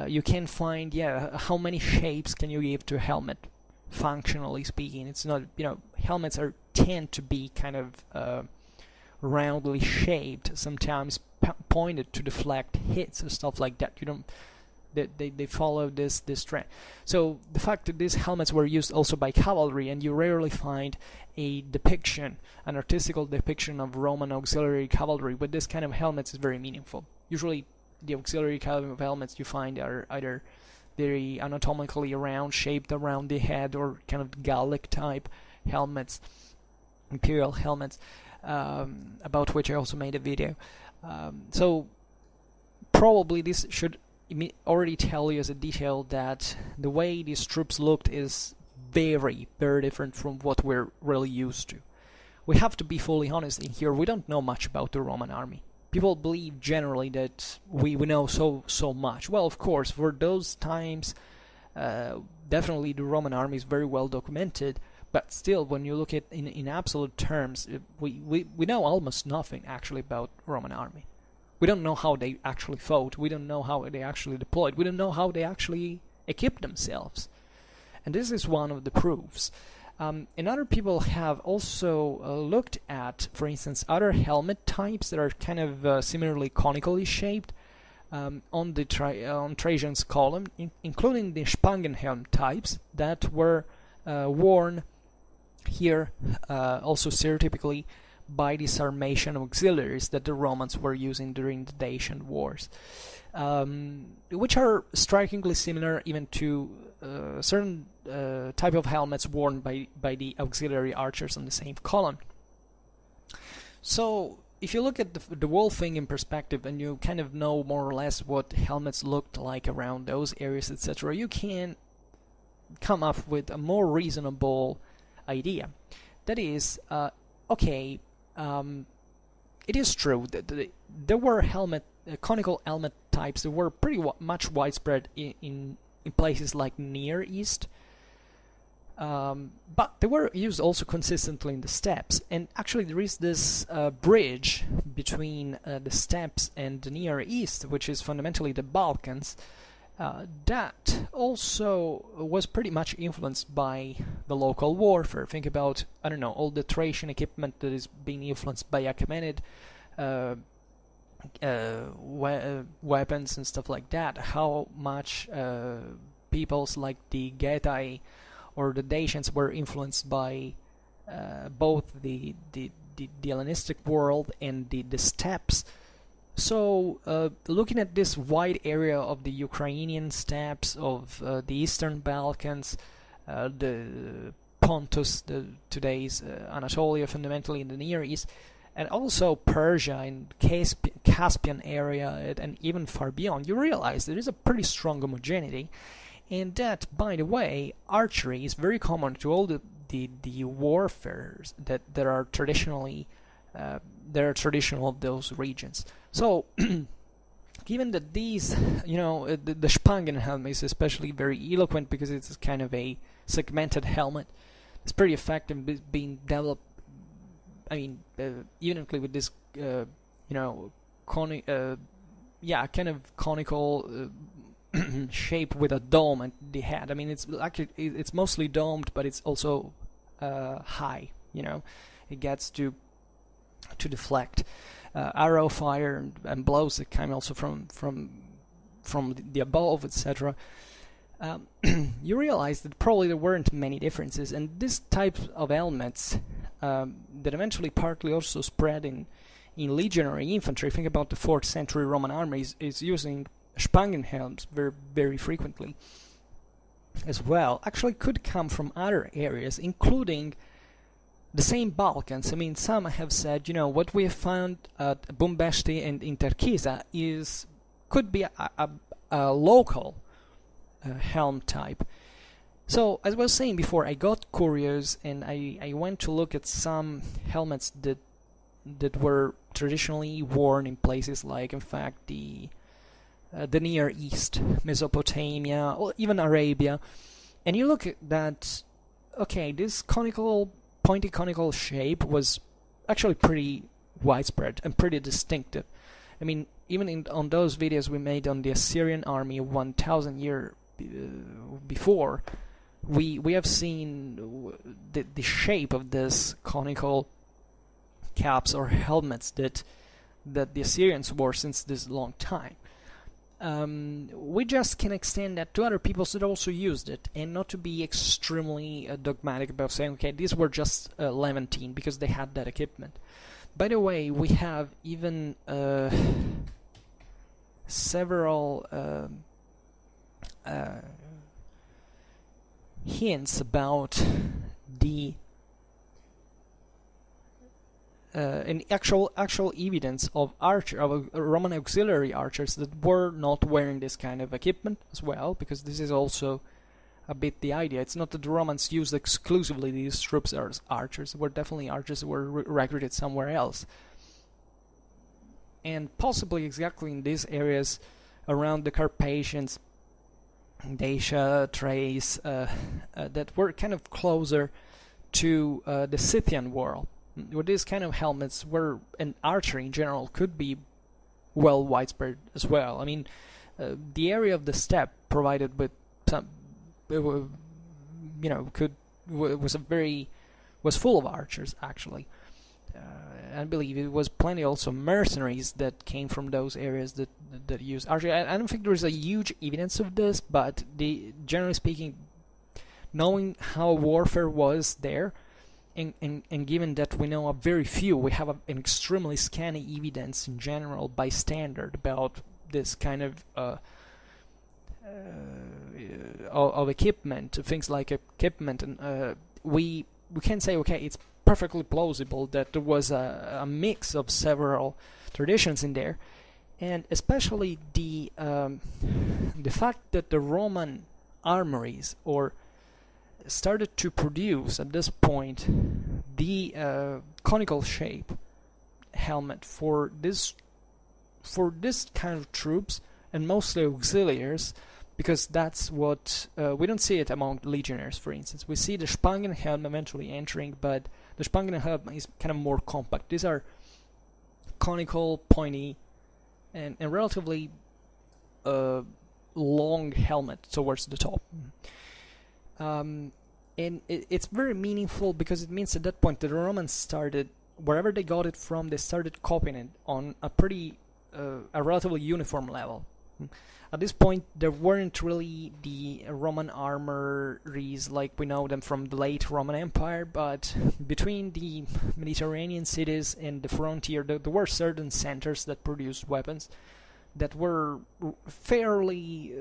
S1: You can find, how many shapes can you give to a helmet, functionally speaking. It's not, helmets tend to be kind of roundly shaped, sometimes pointed to deflect hits and stuff like that. They follow this trend. So the fact that these helmets were used also by cavalry, and you rarely find an artistical depiction of Roman auxiliary cavalry with this kind of helmets, is very meaningful. Usually the auxiliary kind of helmets you find are either very anatomically shaped around the head, or kind of Gallic type helmets, imperial helmets, about which I also made a video. So probably this should already tell you as a detail that the way these troops looked is very, very different from what we're really used to. We have to be fully honest in here. We don't know much about the Roman army. People believe generally that we know so much. Well, of course, for those times, definitely the Roman army is very well documented. But still, when you look at in absolute terms, we know almost nothing actually about Roman army. We don't know how they actually fought. We don't know how they actually deployed. We don't know how they actually equipped themselves. And this is one of the proofs. And other people have also looked at, for instance, other helmet types that are kind of similarly conically shaped on Trajan's column, including the Spangenhelm types that were worn here also stereotypically by the Sarmatian auxiliaries that the Romans were using during the Dacian wars, which are strikingly similar even to certain type of helmets worn by the auxiliary archers on the same column. So if you look at the whole thing in perspective, and you kind of know more or less what helmets looked like around those areas, etc., you can come up with a more reasonable idea. That is, okay, it is true that there were conical helmet types that were pretty much widespread in places like Near East, but they were used also consistently in the steppes. And actually there is this bridge between the steppes and the Near East, which is fundamentally the Balkans, that also was pretty much influenced by the local warfare. Think about, I don't know, all the Thracian equipment that is being influenced by Achaemenid weapons and stuff like that. How much peoples like the Getae or the Dacians were influenced by both the Hellenistic world and the steppes. So looking at this wide area of the Ukrainian steppes, of the Eastern Balkans, the Pontus, today's Anatolia, fundamentally in the Near East, and also Persia and Caspian area, and even far beyond, you realize there is a pretty strong homogeneity. And that, by the way, archery is very common to all the warfares that are traditionally traditional of those regions. So, given that these, the Spangenhelm is especially very eloquent because it's kind of a segmented helmet. It's pretty effective, being developed. I mean, evidently with this, kind of conical shape with a dome at the head. I mean, it's mostly domed, but it's also high. It gets to deflect arrow fire and blows that come also from the above, etc. You realize that probably there weren't many differences, and this type of helmets that eventually partly also spread in legionary infantry. Think about the 4th century Roman army is using Spangenhelms very, very frequently as well. Actually could come from other areas, including the same Balkans. I mean, some have said, what we have found at Bumbeshti and in Terkisa could be a local helm type. So, as I was saying before, I got curious and I went to look at some helmets that were traditionally worn in places like, in fact, the Near East, Mesopotamia, or even Arabia, and you look at that. Okay, this pointy conical shape was actually pretty widespread and pretty distinctive. I mean, even on those videos we made on the Assyrian army 1,000 years before, we have seen the shape of this conical caps or helmets that the Assyrians wore since this long time. We just can extend that to other peoples that also used it, and not to be extremely dogmatic about saying, okay, these were just Levantine because they had that equipment. By the way, we have even several hints about the and actual evidence of Roman auxiliary archers that were not wearing this kind of equipment as well, because this is also a bit the idea. It's not that the Romans used exclusively these troops as archers. There were definitely archers that were recruited somewhere else, and possibly exactly in these areas around the Carpathians, Dacia, Thrace, that were kind of closer to the Scythian world, where these kind of helmets were, and archery in general, could be well widespread as well. I mean, the area of the steppe provided with some, was full of archers actually. I believe it was plenty also mercenaries that came from those areas that used archery. I don't think there is a huge evidence of this, but generally speaking, knowing how warfare was there, and given that we know we have an extremely scanty evidence in general by standard about this kind of equipment, things like equipment, and we we can say, okay, it's perfectly plausible that there was a mix of several traditions in there, and especially the fact that the Roman armories or started to produce at this point the conical shape helmet for this kind of troops, and mostly auxiliaries, because that's what we don't see it among legionnaires, for instance. We see the Spangenhelm eventually entering, but the Spangenhelm is kind of more compact. These are conical, pointy, and relatively long helmet towards the top. And it's very meaningful because it means at that point the Romans started, wherever they got it from, they started copying it on a relatively uniform level. At this point, there weren't really the Roman armories like we know them from the late Roman Empire, but between the Mediterranean cities and the frontier, there were certain centers that produced weapons that were fairly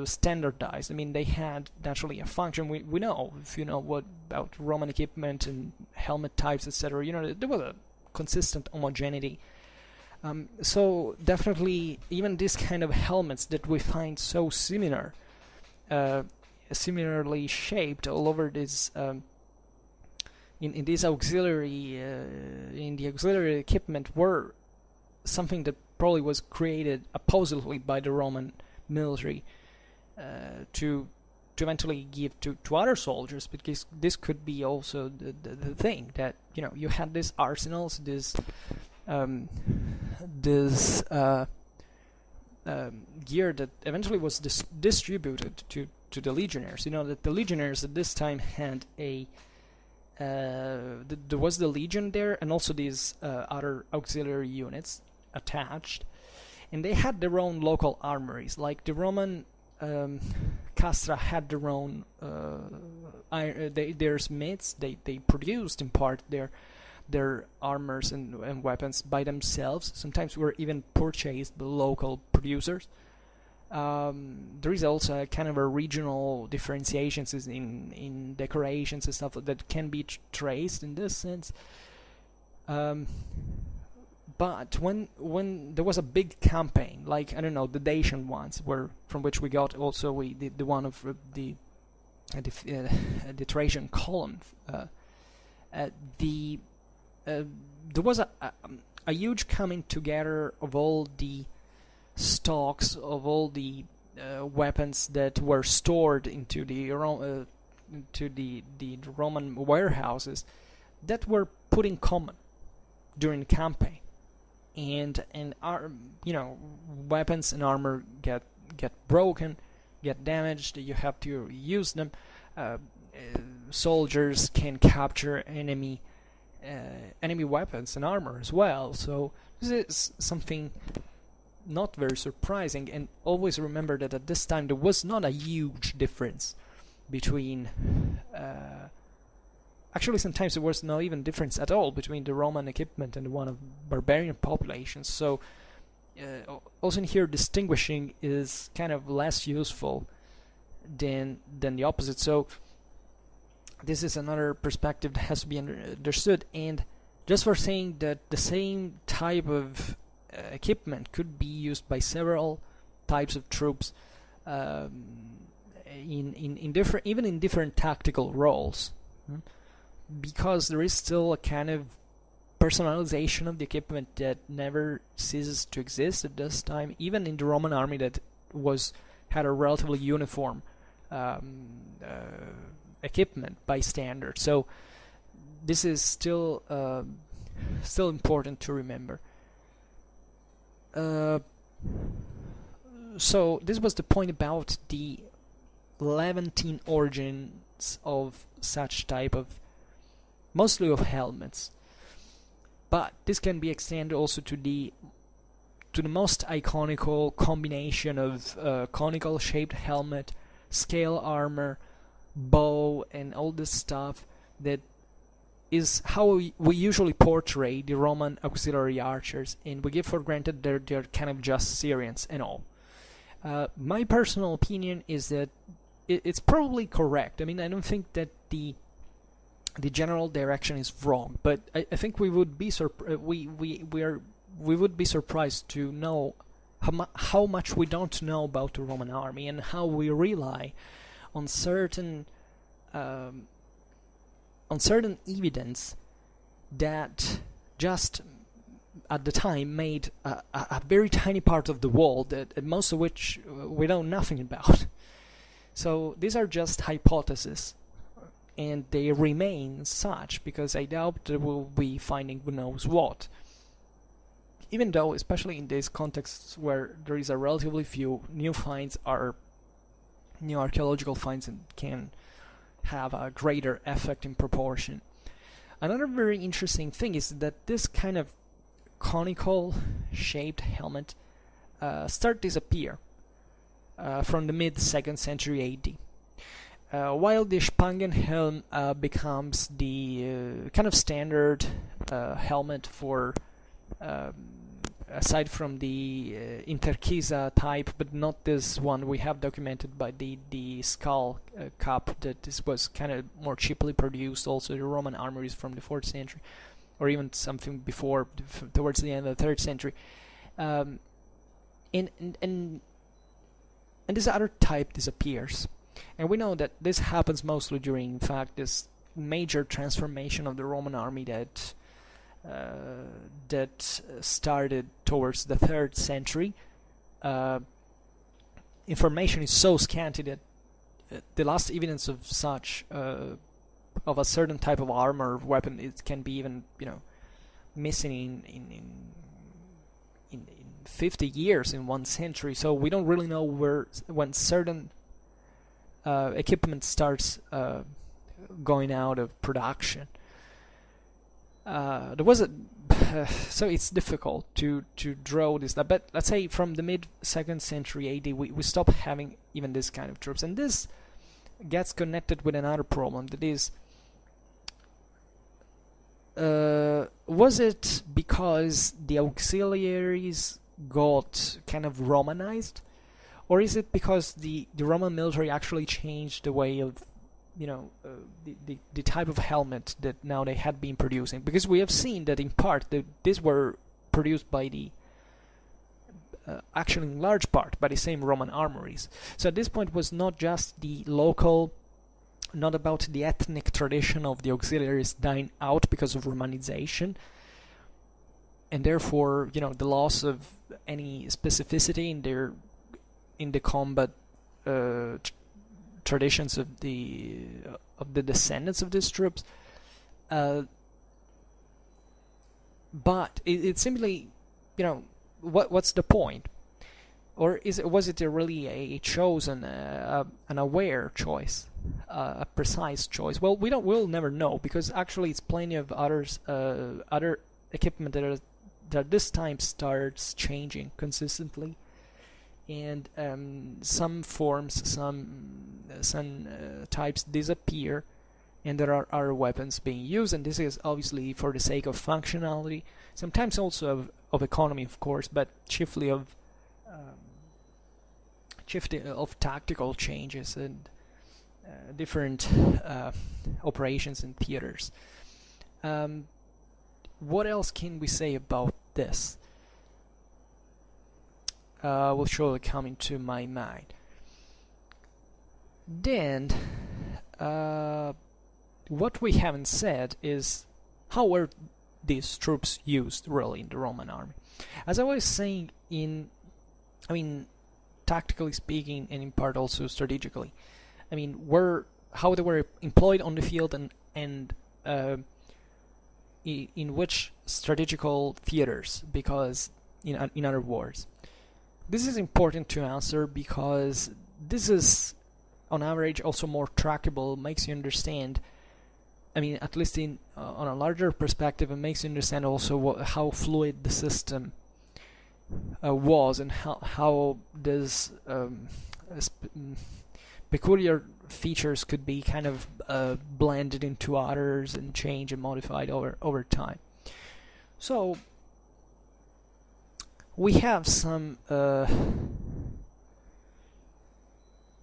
S1: standardized. I mean, they had naturally a function. We know, if you know what about Roman equipment and helmet types, etc., you know, there was a consistent homogeneity. So definitely, even these kind of helmets that we find so similar, similarly shaped all over this, in this auxiliary, in the auxiliary equipment, were something that probably was created supposedly by the Roman military to eventually give to other soldiers, because this could be also the thing that, you know, you had these arsenals, this gear that eventually was distributed to the legionnaires. You know that the legionnaires at this time had there was the legion there, and also these other auxiliary units attached, and they had their own local armories. Like the Roman castra had their own their smiths. They produced in part their armors and weapons by themselves. Sometimes were even purchased by local producers. There is also a kind of a regional differentiations in decorations and stuff that can be traced in this sense. But when there was a big campaign, like, I don't know, the Dacian ones, from which we got also the one of the Trajan column, there was a huge coming together of all the stocks of all the weapons that were stored into the Roman warehouses that were put in common during the campaign, and weapons and armor get broken, get damaged. You have to use them. Soldiers can capture enemy weapons and armor as well. So this is something not very surprising, and always remember that at this time there was not a huge difference between actually sometimes there was no even difference at all between the Roman equipment and the one of barbarian populations. So also in here distinguishing is kind of less useful than the opposite. So this is another perspective that has to be understood. And just for saying that the same type of equipment could be used by several types of troops in different tactical roles, because there is still a kind of personalization of the equipment that never ceases to exist at this time, even in the Roman army that had a relatively uniform equipment by standard. So this is still important to remember. So this was the point about the Levantine origins of such type of, mostly of helmets, but this can be extended also to the most iconical combination of conical shaped helmet, scale armor, bow, and all this stuff that is how we usually portray the Roman auxiliary archers, and we give for granted they're kind of just Syrians and all. My personal opinion is that it's probably correct. I mean, I don't think that the the general direction is wrong. But I think we would be we would be surprised to know how much we don't know about the Roman army, and how we rely on certain evidence that just at the time made a very tiny part of the wall, that most of which we know nothing about. So these are just hypotheses, and they remain such because I doubt that we'll be finding who knows what. Even though, especially in these contexts where there is a relatively few new archaeological finds, and can have a greater effect in proportion. Another very interesting thing is that this kind of conical shaped helmet start disappear from the mid 2nd century AD. While the Spangenhelm becomes the kind of standard helmet for, aside from the Interkisa type, but not this one we have documented by the skull cap, that this was kind of more cheaply produced. Also the Roman armories from the 4th century, or even something before, towards the end of the 3rd century. And this other type disappears. And we know that this happens mostly during, in fact, this major transformation of the Roman army that started towards the 3rd century. Information is so scanty that the last evidence of such of a certain type of armor or weapon, it can be even missing in 50 years, in 1 century. So we don't really know when certain equipment starts going out of production. There was so it's difficult to draw this. But let's say from the mid 2nd century AD, we stop having even this kind of troops, and this gets connected with another problem. That is, was it because the auxiliaries got kind of Romanized, or is it because the Roman military actually changed the way of the type of helmet that now they had been producing? Because we have seen that in part these were produced by the actually in large part by the same Roman armories. So at this point was not just the local, not about the ethnic tradition of the auxiliaries dying out because of Romanization, and therefore the loss of any specificity in the combat traditions of the descendants of these troops, but it's simply what's the point? Or was it really a chosen, an aware choice, a precise choice? Well, we'll never know, because actually it's plenty of other equipment that this time starts changing consistently, and some forms, some types disappear, and there are other weapons being used, and this is obviously for the sake of functionality, sometimes also of economy, of course, but chiefly of tactical changes and different operations in theaters. What else can we say about this? Will surely come into my mind. Then, what we haven't said is how were these troops used really in the Roman army. As I was saying, tactically speaking, and in part also strategically, how they were employed on the field, and in which strategical theaters, because in other words, this is important to answer, because this is on average also more trackable, makes you understand, at least on a larger perspective, it makes you understand also how fluid the system was, and how this peculiar features could be kind of blended into others and changed and modified over time. So we have some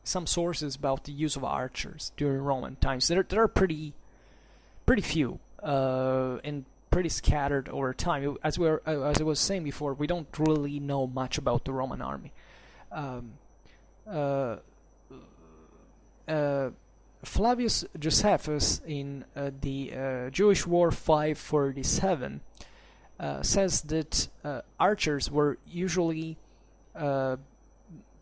S1: sources about the use of archers during Roman times that are pretty pretty few and pretty scattered over time. As I was saying before, we don't really know much about the Roman army. Flavius Josephus in the Jewish War 547 says that archers were usually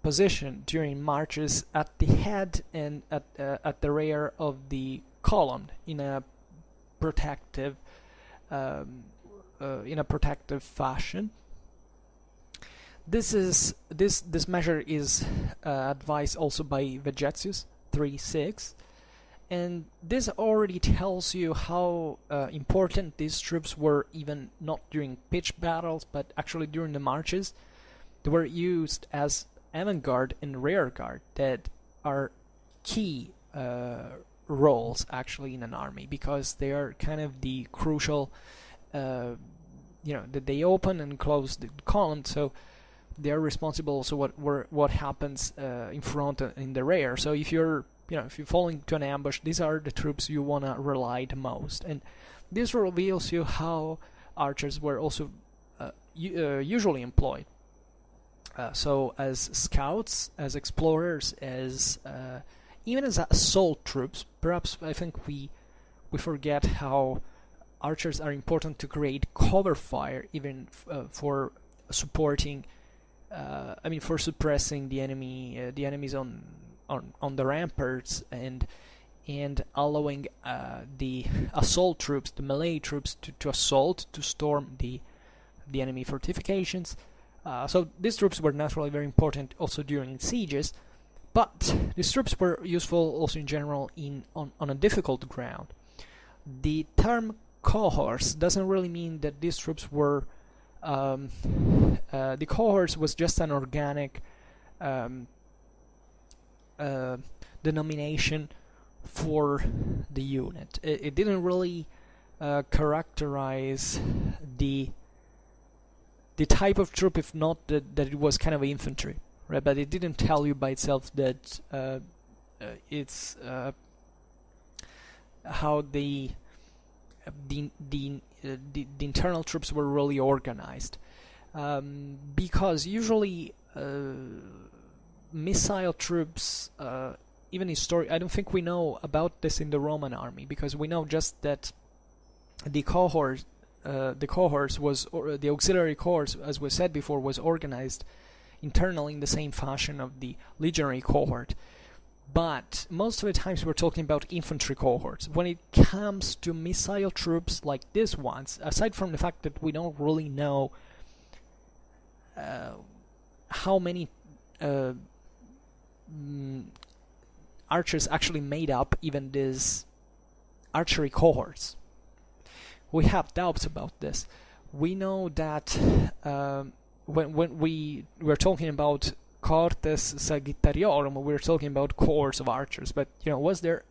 S1: positioned during marches at the head and at the rear of the column in a protective fashion. This measure is advised also by Vegetius 3:6, and this already tells you how important these troops were, even not during pitched battles, but actually during the marches. They were used as avant-garde and rear guard, that are key roles actually in an army, because they are kind of the crucial, that they open and close the column, so they are responsible also what happens in front and in the rear. So if you're falling to an ambush, these are the troops you want to rely the most, and this reveals you how archers were also usually employed. So as scouts, as explorers, as even as assault troops. Perhaps I think we forget how archers are important to create cover fire, even for supporting. For suppressing the enemies on the ramparts, and allowing the assault troops, the melee troops, to storm the enemy fortifications. So these troops were naturally very important also during sieges, but these troops were useful also in general on a difficult ground. The term cohorts doesn't really mean that these troops were the cohorts was just an organic denomination for the unit. It didn't really characterize the type of troop, if not that it was kind of infantry, right? But it didn't tell you by itself that it's how the internal troops were really organized, because usually missile troops, even I don't think we know about this in the Roman army, because we know just that the cohorts was, or the auxiliary cohorts, as we said before, was organized internally in the same fashion of the legionary cohort. But most of the times we're talking about infantry cohorts. When it comes to missile troops like these ones, aside from the fact that we don't really know how many archers actually made up even these archery cohorts, we have doubts about this. We know that when we were talking about Cortes Sagittariorum, we were talking about cohorts of archers, but was there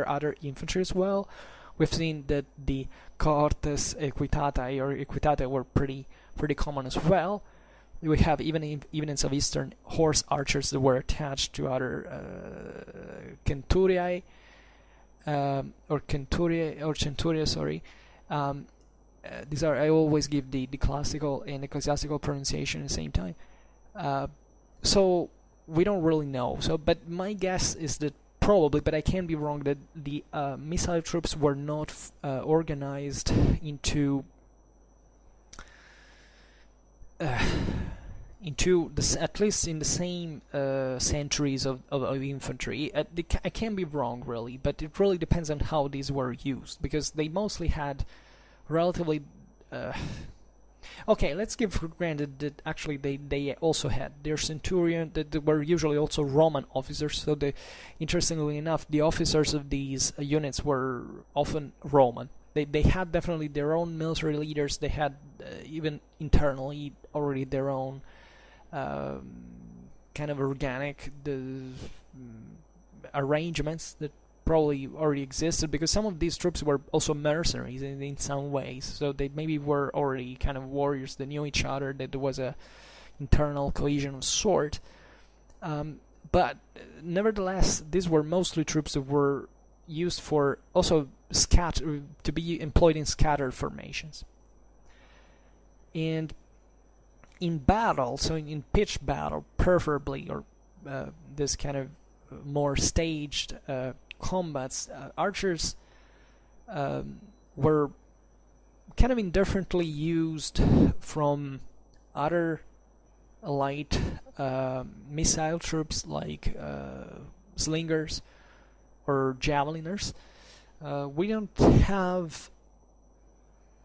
S1: other infantry as well? We've seen that the Cortes Equitatae or Equitate were pretty common as well. We have even in Southeastern horse archers that were attached to other centuriae or centuria. Sorry. These are, I always give the classical and ecclesiastical pronunciation at the same time. So we don't really know. But my guess is that probably, but I can be wrong, that the missile troops were not organized into at least in the same centuries of infantry. I can be wrong really, but it really depends on how these were used, because they mostly had relatively okay, let's give for granted that actually they also had their centurion, that were usually also Roman officers. So interestingly enough, the officers of these units were often Roman. They had definitely their own military leaders. They had even internally already their own kind of organic arrangements that probably already existed, because some of these troops were also mercenaries in some ways. So they maybe were already kind of warriors that knew each other, that there was a internal cohesion of sort. But nevertheless, these were mostly troops that were used for also to be employed in scattered formations. And in battle, so in pitched battle, preferably, or this kind of more staged combats, archers were kind of indifferently used from other light missile troops like slingers or javeliners. We don't have,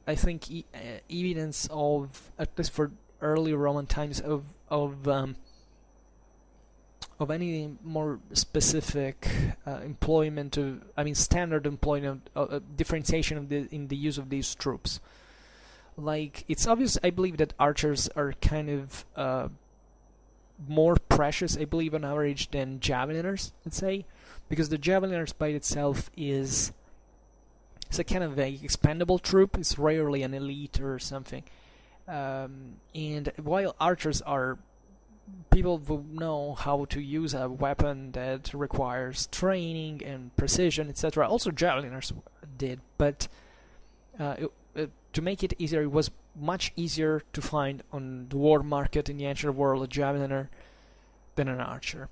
S1: I think, evidence of, at least for early Roman times, of any more specific employment of, standard employment, differentiation in the use of these troops. Like, it's obvious, I believe, that archers are kind of more precious, I believe, on average, than javeliners, let's say, because the javeliners by itself is a kind of a expendable troop. It's rarely an elite or something. And while archers are people who know how to use a weapon that requires training and precision, etc. Also javeliners did, but to make it easier, it was much easier to find on the war market in the ancient world a javeliner than an archer.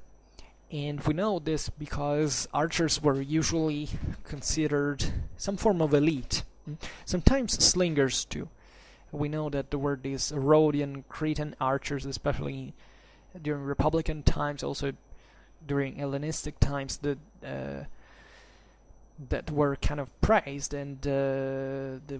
S1: And we know this because archers were usually considered some form of elite. Sometimes slingers too. We know that there were these Rhodian, Cretan archers, especially during Republican times, also during Hellenistic times, that were kind of praised, and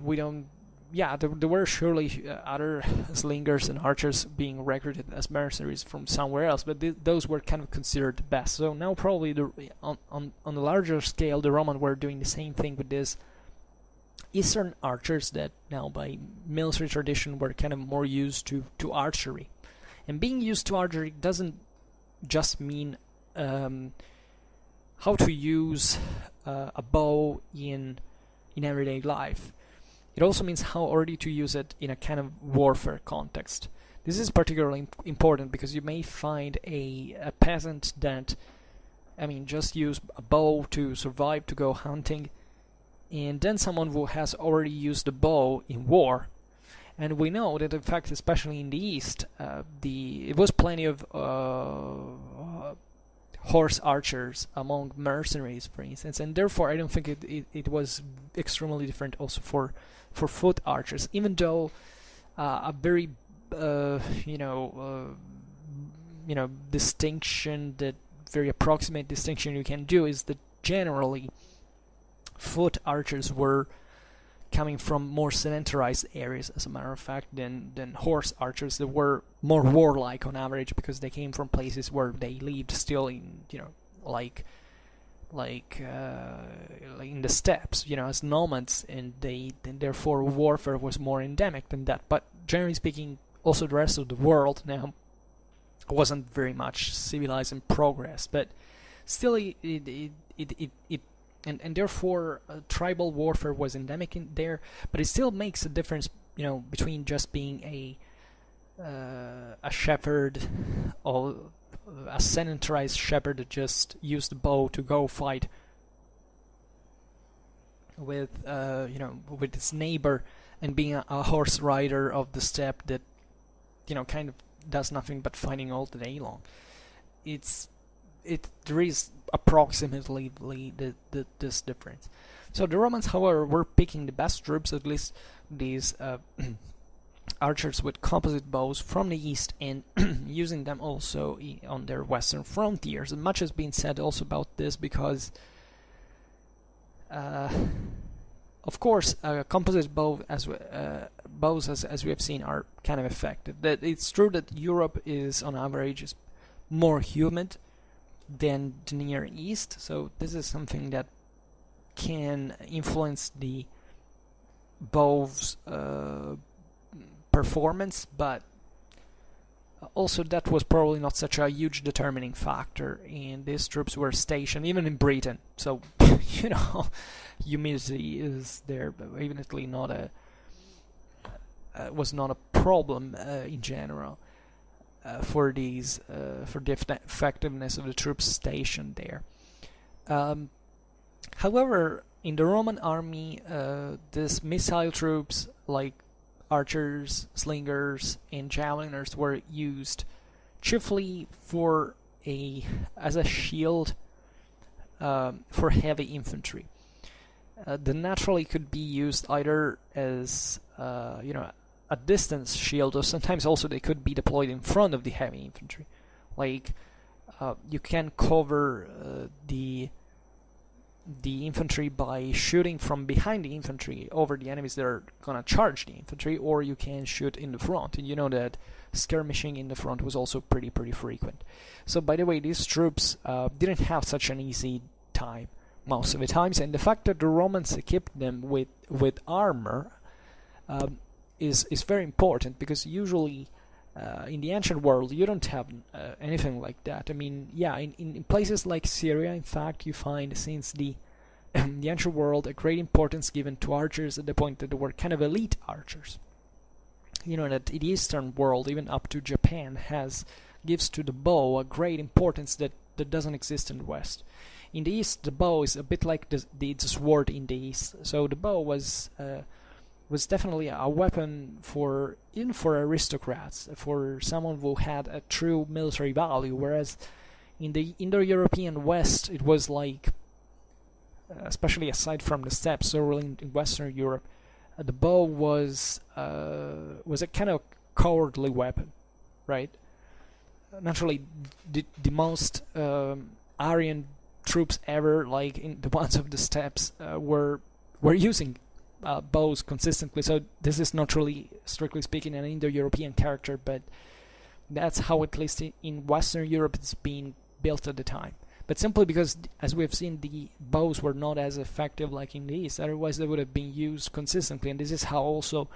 S1: we don't. Yeah, there were surely other slingers and archers being recruited as mercenaries from somewhere else, but those were kind of considered the best. So now probably on a larger scale, the Romans were doing the same thing with these Eastern archers that now by military tradition were kind of more used to archery. And being used to archery doesn't just mean how to use a bow in everyday life. It also means how already to use it in a kind of warfare context. This is particularly important because you may find a peasant that, just use a bow to survive, to go hunting, and then someone who has already used the bow in war. And we know that, in fact, especially in the East, it was plenty of horse archers among mercenaries, for instance, and therefore I don't think it was extremely different also for foot archers, even though a very distinction, that very approximate distinction you can do, is that generally foot archers were coming from more sedentarized areas, as a matter of fact, than horse archers that were more warlike on average, because they came from places where they lived still in, like in the steppes, as nomads, and therefore warfare was more endemic than that. But generally speaking, also the rest of the world now wasn't very much civilized and progressed, but still and therefore tribal warfare was endemic in there. But it still makes a difference, between just being a shepherd, or a sedentarized shepherd that just used the bow to go fight with with his neighbor, and being a horse rider of the steppe that kind of does nothing but fighting all the day long. There is approximately this difference. So the Romans, however, were picking the best troops, at least these archers with composite bows from the east, and using them also on their western frontiers. And much has been said also about this because, of course, composite bows, as we have seen, are kind of effective. That it's true that Europe is, on average, is more humid than the Near East, so this is something that can influence the bow's performance, but also that was probably not such a huge determining factor, and these troops were stationed even in Britain, so humidity is there, but evidently was not a problem in general. For the effectiveness of the troops stationed there. However, in the Roman army, these missile troops like archers, slingers, and javeliners were used chiefly as a shield for heavy infantry. They naturally could be used either as a distance shield, or sometimes also they could be deployed in front of the heavy infantry. Like you can cover the infantry by shooting from behind the infantry over the enemies that are gonna charge the infantry, or you can shoot in the front. And you know that skirmishing in the front was also pretty frequent. So by the way, these troops didn't have such an easy time most of the times, and the fact that the Romans equipped them with armor is very important, because usually in the ancient world you don't have anything like that. I mean, yeah, in places like Syria, in fact, you find since the ancient world a great importance given to archers, at the point that they were kind of elite archers. You know that the Eastern world, even up to Japan, gives to the bow a great importance that doesn't exist in the West. In the East, the bow is a bit like the sword in the East. So the bow was definitely a weapon even for aristocrats, for someone who had a true military value, whereas in the Indo-European West it was like, especially aside from the steppes, so really in Western Europe, the bow was a kind of cowardly weapon, right? Naturally, the most Aryan troops ever, like in the ones of the steppes, were using bows consistently. So this is not really, strictly speaking, an Indo-European character, but that's how, at least in Western Europe, it's been built at the time. But simply because, as we've seen, the bows were not as effective like in the East. Otherwise, they would have been used consistently. And this is how also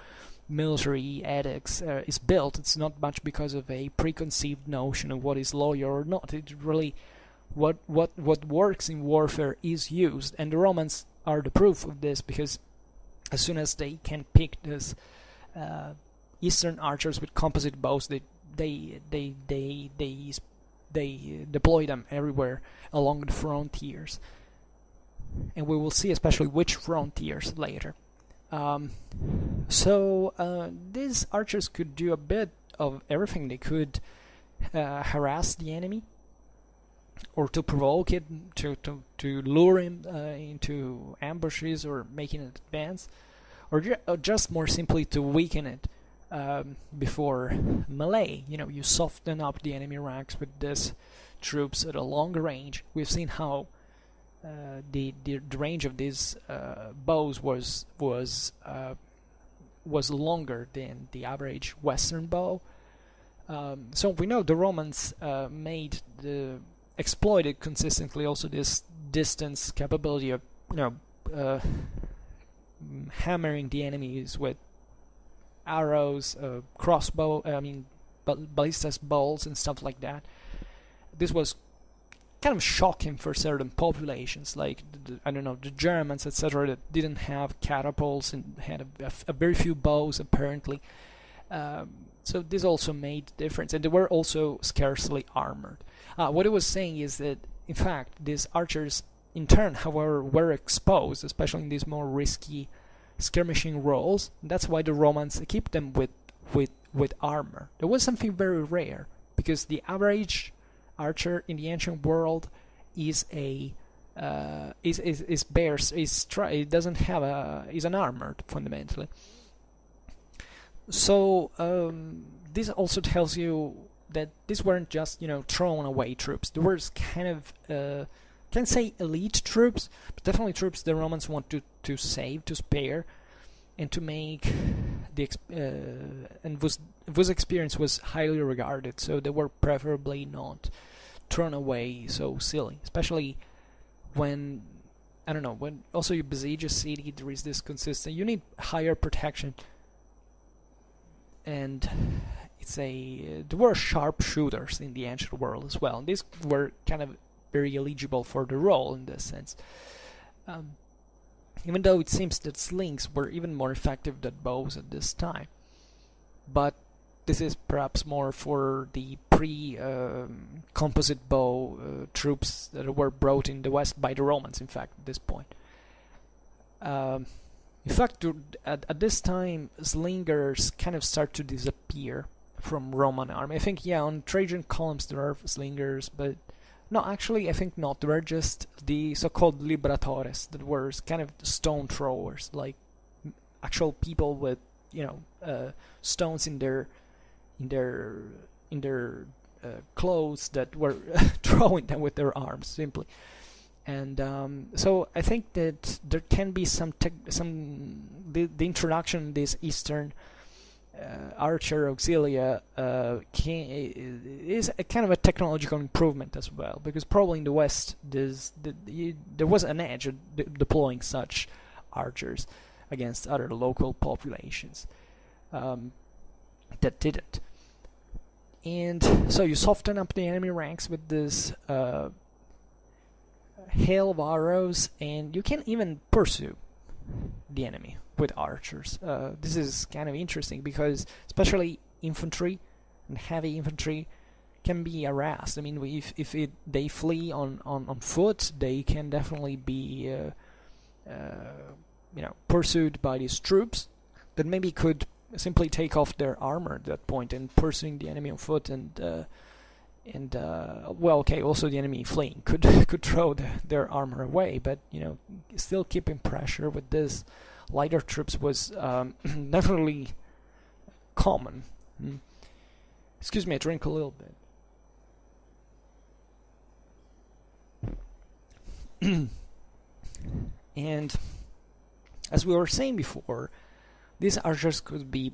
S1: military ethics is built. It's not much because of a preconceived notion of what is loyal or not. It's really what works in warfare is used. And the Romans are the proof of this, because as soon as they can pick these Eastern archers with composite bows, they deploy them everywhere along the frontiers, and we will see especially which frontiers later. So these archers could do a bit of everything. They could harass the enemy, or to provoke it, to lure him into ambushes or making it advance, or just more simply to weaken it before melee. You soften up the enemy ranks with these troops at a longer range. We've seen how the range of these bows was longer than the average Western bow. So we know the Romans exploited consistently also this distance capability of hammering the enemies with arrows, ballistas bolts and stuff like that. This was kind of shocking for certain populations, like the Germans, etc., that didn't have catapults and had a very few bows apparently. So this also made a difference, and they were also scarcely armored. What I was saying is that, in fact, these archers, in turn, however, were exposed, especially in these more risky skirmishing roles. That's why the Romans equipped them with armor. There was something very rare, because the average archer in the ancient world is unarmored fundamentally. So this also tells you that these weren't just thrown away troops. They were kind of can't say elite troops, but definitely troops the Romans wanted to save, to spare, and to make and whose experience was highly regarded. So they were preferably not thrown away so silly, especially when when also you besiege a city. There is this consistent. You need higher protection, and there were sharpshooters in the ancient world as well, and these were kind of very eligible for the role in this sense. Even though it seems that slings were even more effective than bows at this time. But this is perhaps more for the pre-composite bow troops that were brought in the West by the Romans, in fact, at this point. In fact, at this time, slingers kind of start to disappear from Roman army. I think, yeah, on Trajan columns there are slingers, but no, actually, I think not. There are just the so-called libratores that were kind of stone throwers, like actual people with, stones in their clothes that were throwing them with their arms simply. And so I think that there can be the introduction of this Eastern archer Auxilia is a kind of a technological improvement as well, because probably in the West there was an edge of deploying such archers against other local populations that didn't. And so you soften up the enemy ranks with this hail of arrows, and you can even pursue the enemy with archers. This is kind of interesting because especially infantry and heavy infantry can be harassed. I mean, if they flee on foot, they can definitely be pursued by these troops that maybe could simply take off their armor at that point and pursuing the enemy on foot, also the enemy fleeing could throw their armor away, but still keeping pressure with this lighter troops was definitely common. Excuse me, I drink a little bit. And as we were saying before, these archers could be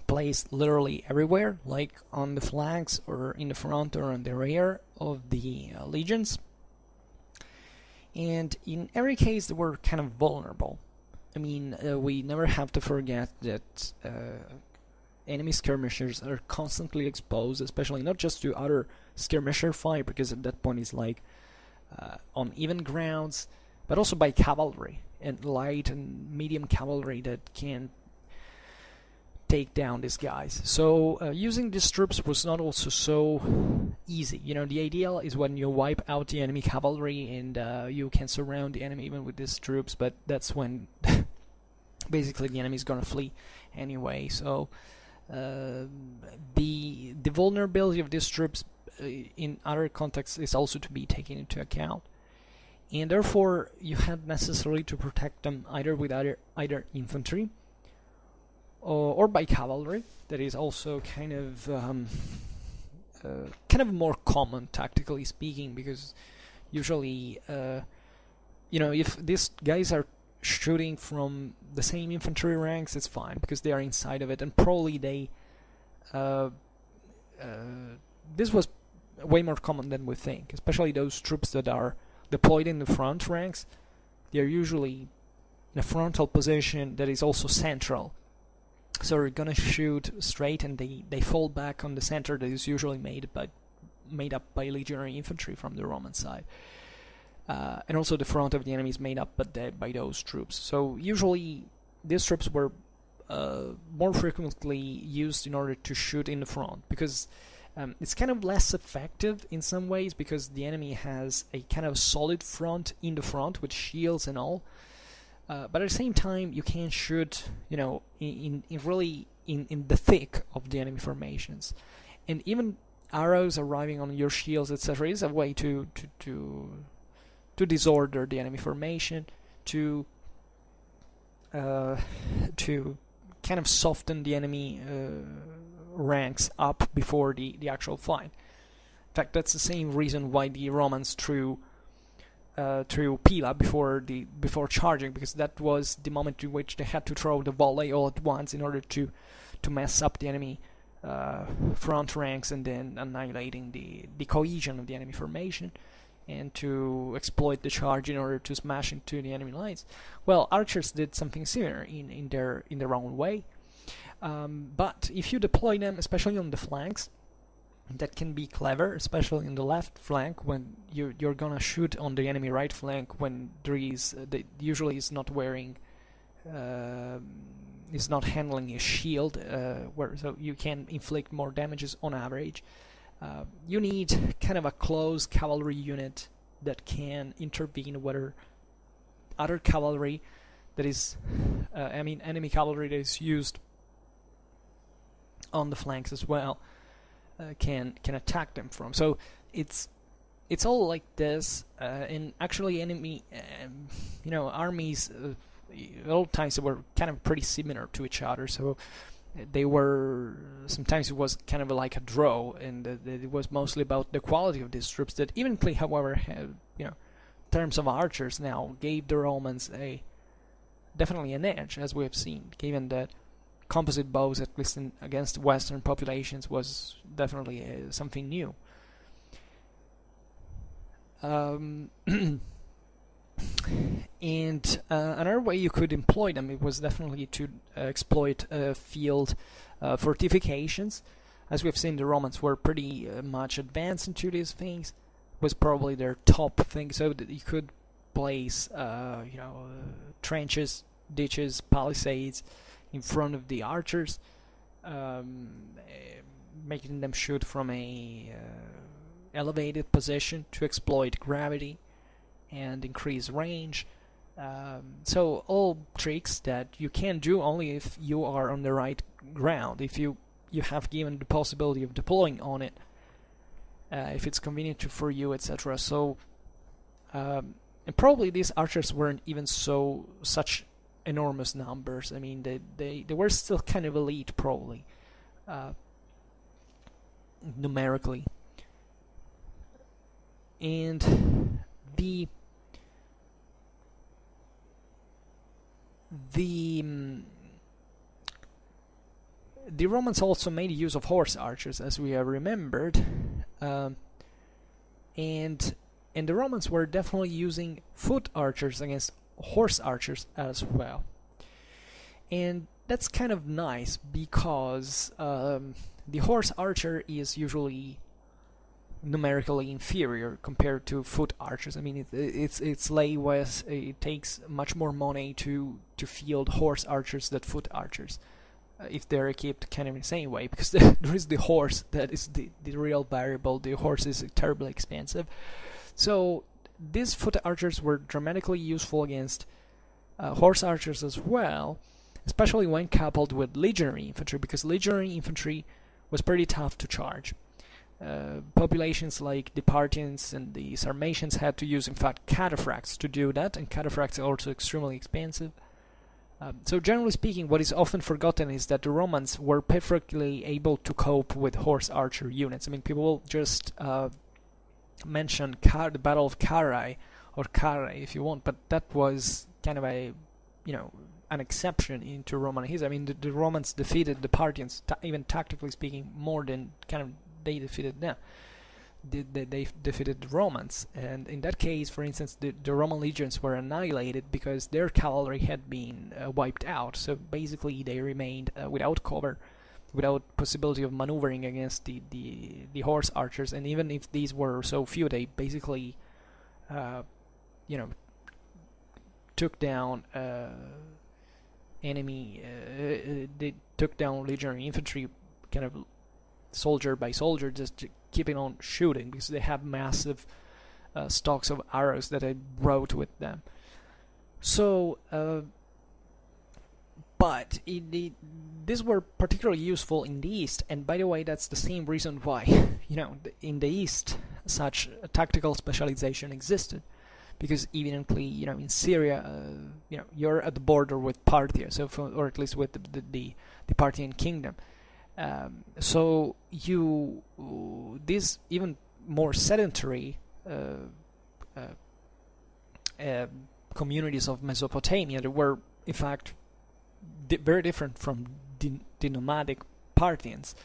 S1: placed literally everywhere, like on the flanks or in the front or on the rear of the legions. And in every case, they were kind of vulnerable. I mean, we never have to forget that enemy skirmishers are constantly exposed, especially not just to other skirmisher fire, because at that point it's like on even grounds, but also by cavalry and light and medium cavalry that can take down these guys. So using these troops was not also so easy. The ideal is when you wipe out the enemy cavalry and you can surround the enemy even with these troops, but that's when basically the enemy is gonna flee anyway. So the vulnerability of these troops in other contexts is also to be taken into account, and therefore you had necessarily to protect them either with either infantry or by cavalry. That is also kind of more common, tactically speaking, because usually if these guys are shooting from the same infantry ranks, it's fine because they are inside of it, and probably this was way more common than we think, especially those troops that are deployed in the front ranks. They are usually in a frontal position that is also central, so they're gonna shoot straight and they fall back on the center that is usually made up by legionary infantry from the Roman side. And also the front of the enemy is made up by those troops. So usually these troops were more frequently used in order to shoot in the front, because it's kind of less effective in some ways, because the enemy has a kind of solid front in the front with shields and all. But at the same time, you can shoot, in the thick of the enemy formations, and even arrows arriving on your shields, etc., is a way to disorder the enemy formation, to kind of soften the enemy ranks up before the actual fight. In fact, that's the same reason why the Romans threw Pila before charging, because that was the moment in which they had to throw the volley all at once in order to mess up the enemy front ranks, and then annihilating the cohesion of the enemy formation, and to exploit the charge in order to smash into the enemy lines. Well, archers did something similar in their own way, but if you deploy them, especially on the flanks, that can be clever, especially in the left flank when you're gonna shoot on the enemy right flank when there is usually is not wearing is not handling his shield, so you can inflict more damages on average. You need kind of a close cavalry unit that can intervene, whether other cavalry that is, enemy cavalry that is used on the flanks as well, can attack them from. So it's all like this, and actually enemy, armies, at all times they were kind of pretty similar to each other. So they were, sometimes it was kind of like a draw, and it was mostly about the quality of these troops that eventually, however, had, in terms of archers now, gave the Romans definitely an edge, as we have seen, given that composite bows, at least against Western populations, was definitely something new. And another way you could employ them, it was definitely to exploit field fortifications. As we've seen, the Romans were pretty much advanced into these things. It was probably their top thing, so that you could place trenches, ditches, palisades in front of the archers, making them shoot from a elevated position to exploit gravity and increase range. So all tricks that you can do only if you are on the right ground, if you have given the possibility of deploying on it, if it's convenient for you, etc. So and probably these archers weren't even such enormous numbers. I mean, they were still kind of elite, probably, numerically. And the Romans also made use of horse archers, as we have remembered, and the Romans were definitely using foot archers against horse archers as well. And that's kind of nice, because the horse archer is usually numerically inferior compared to foot archers. I mean, it takes much more money to field horse archers than foot archers, if they're equipped kind of in the same way, because there is the horse that is the real variable. The horse is terribly expensive. So these foot archers were dramatically useful against horse archers as well, especially when coupled with legionary infantry, because legionary infantry was pretty tough to charge. Populations like the Parthians and the Sarmatians had to use, in fact, cataphracts to do that, and cataphracts are also extremely expensive. So generally speaking, what is often forgotten is that the Romans were perfectly able to cope with horse archer units. I mean, people will just mention the Battle of Carrhae, or Carrhae if you want, but that was kind of an exception into Roman history. I mean, the Romans defeated the Parthians, even tactically speaking, more than kind of they defeated them. They defeated the Romans, and in that case, for instance, the Roman legions were annihilated because their cavalry had been wiped out. So basically, they remained without cover, without possibility of maneuvering against the horse archers. And even if these were so few, they basically, took down enemy. They took down legionary infantry, kind of soldier by soldier, just keeping on shooting, because they have massive stocks of arrows that they brought with them. So, but these were particularly useful in the East, and by the way, that's the same reason why, in the East, such a tactical specialization existed, because evidently, in Syria, you're at the border with Parthia, or at least with the Parthian kingdom. So these even more sedentary communities of Mesopotamia that were in fact very different from the nomadic Parthians,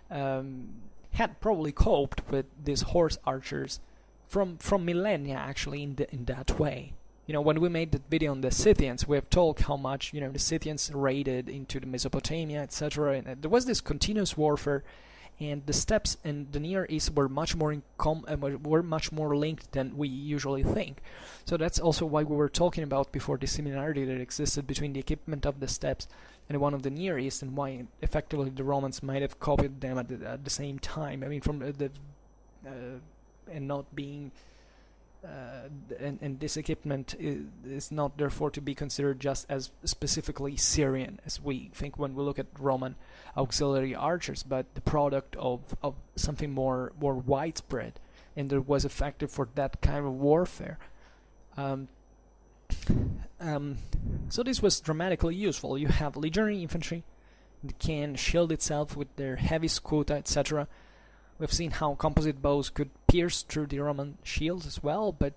S1: had probably coped with these horse archers from millennia, actually, in that way. When we made that video on the Scythians, we have talked how much the Scythians raided into the Mesopotamia, etc. And there was this continuous warfare, and the steppes in the Near East were much more linked than we usually think. So that's also why we were talking about before the similarity that existed between the equipment of the steppes and the one of the Near East, and why effectively the Romans might have copied them at the same time. I mean, from and not being and this equipment is not therefore to be considered just as specifically Syrian as we think when we look at Roman auxiliary archers, but the product of something more widespread and that was effective for that kind of warfare. So this was dramatically useful. You have legionary infantry that can shield itself with their heavy scuta, etc. We've seen how composite bows could pierce through the Roman shields as well, but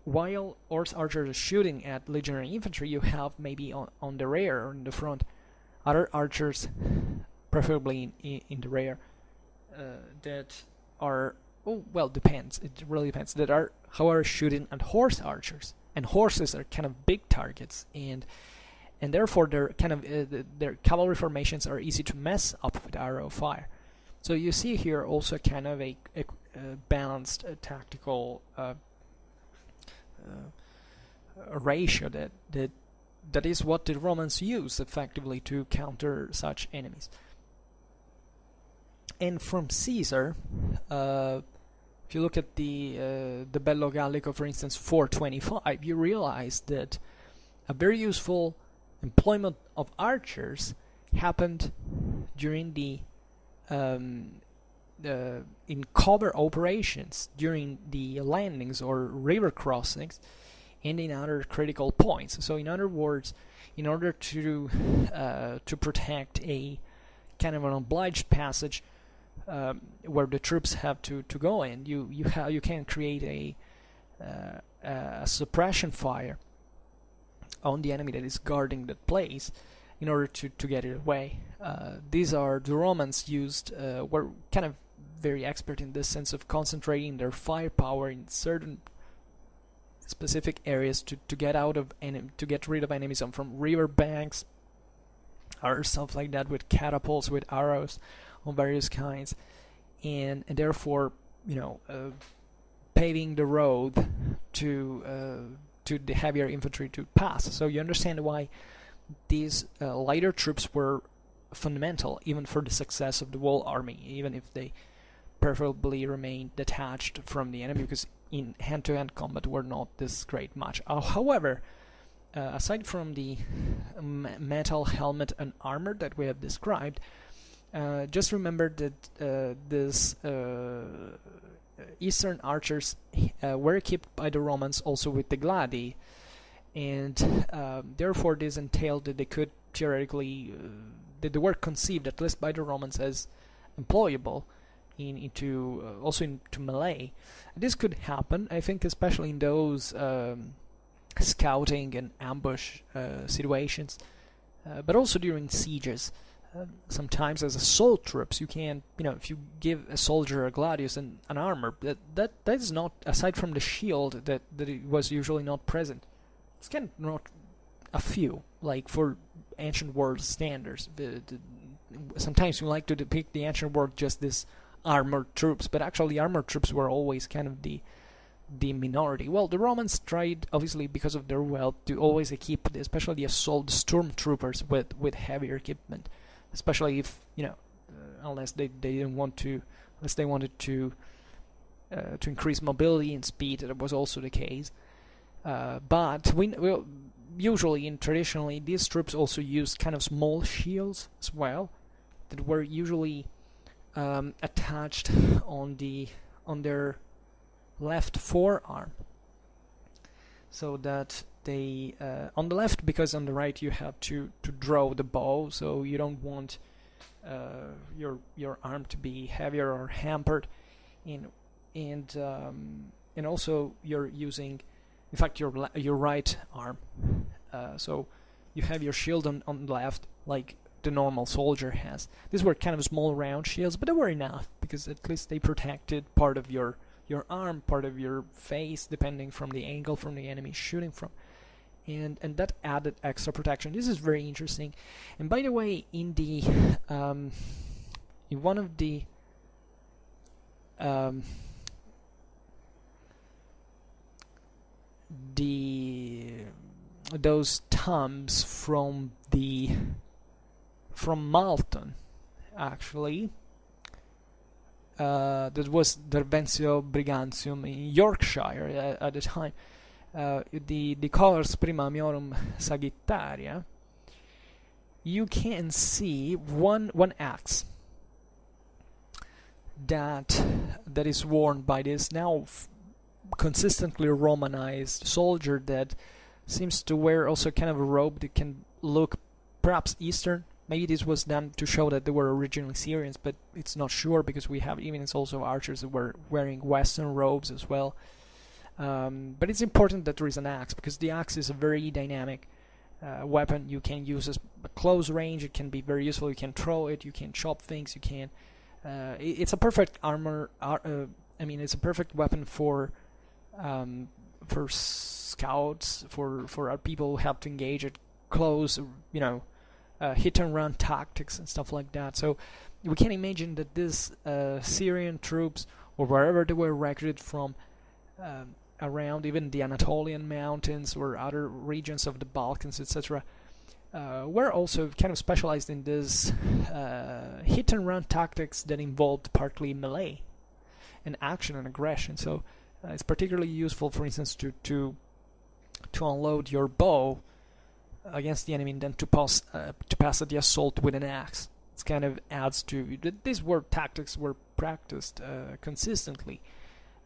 S1: while horse archers are shooting at legionary infantry, you have maybe on the rear or in the front other archers, preferably in the rear, that are, depends. It really depends. That are, however, shooting at horse archers, and horses are kind of big targets, and therefore their cavalry formations are easy to mess up with arrow fire. So you see here also kind of a balanced tactical ratio that is what the Romans used effectively to counter such enemies. And from Caesar, if you look at the Bello Gallico, for instance, 425, you realize that a very useful employment of archers happened during in cover operations during the landings or river crossings and in other critical points. So in other words, in order to protect a kind of an obliged passage where the troops have to go in, you can create a suppression fire on the enemy that is guarding that place in order to get it away. These are the Romans used, were kind of very expert in this sense of concentrating their firepower in certain specific areas to get rid of enemies from river banks or stuff like that, with catapults, with arrows of various kinds, and therefore paving the road to the heavier infantry to pass. So you understand why these lighter troops were fundamental even for the success of the whole army, even if they preferably remained detached from the enemy, because in hand-to-hand combat were not this great match. However, aside from the metal helmet and armor that we have described, just remember that this Eastern archers were equipped by the Romans also with the gladi, and therefore this entailed that they could theoretically that they were conceived, at least by the Romans, as employable also into melee. This could happen, I think, especially in those scouting and ambush situations, but also during sieges. Sometimes as assault troops, you can, if you give a soldier a gladius and an armor, that is not, aside from the shield that it was usually not present. It's kind of not a few, like for ancient world standards. Sometimes we like to depict the ancient world just this armored troops, but actually armored troops were always kind of the minority. Well, the Romans tried, obviously because of their wealth, to always equip especially the assault stormtroopers with heavier equipment, especially if unless they wanted to increase mobility and speed. That was also the case, but we usually and traditionally these troops also used kind of small shields as well that were usually attached on their left forearm, so that they on the left, because on the right you have to draw the bow, so you don't want your arm to be heavier or hampered, and also you're using, in fact, your right arm, so you have your shield on the left like the normal soldier has. These were kind of small round shields, but they were enough because at least they protected part of your arm, part of your face, depending from the angle from the enemy shooting from, and that added extra protection. This is very interesting. And by the way, in one of the those tombs from Malton, actually, that was Dervenzio Brigantium in Yorkshire at the time. The colors Prima Miorum Sagittaria, you can see one axe that is worn by this now consistently Romanized soldier that seems to wear also kind of a robe that can look perhaps Eastern. Maybe this was done to show that they were originally Syrians, but it's not sure because we have evidence also of archers that were wearing Western robes as well. But it's important that there is an axe, because the axe is a very dynamic weapon. You can use it at close range. It can be very useful. You can throw it. You can chop things. You can. It's a perfect armor. It's a perfect weapon for scouts, for our people who have to engage at close. Hit and run tactics and stuff like that. So we can imagine that these Syrian troops, or wherever they were recruited from, around even the Anatolian mountains or other regions of the Balkans, etc., were also kind of specialized in this hit and run tactics that involved partly melee and action and aggression. So it's particularly useful, for instance, to unload your bow against the enemy and then to pass the assault with an axe. It kind of adds to these tactics were practiced consistently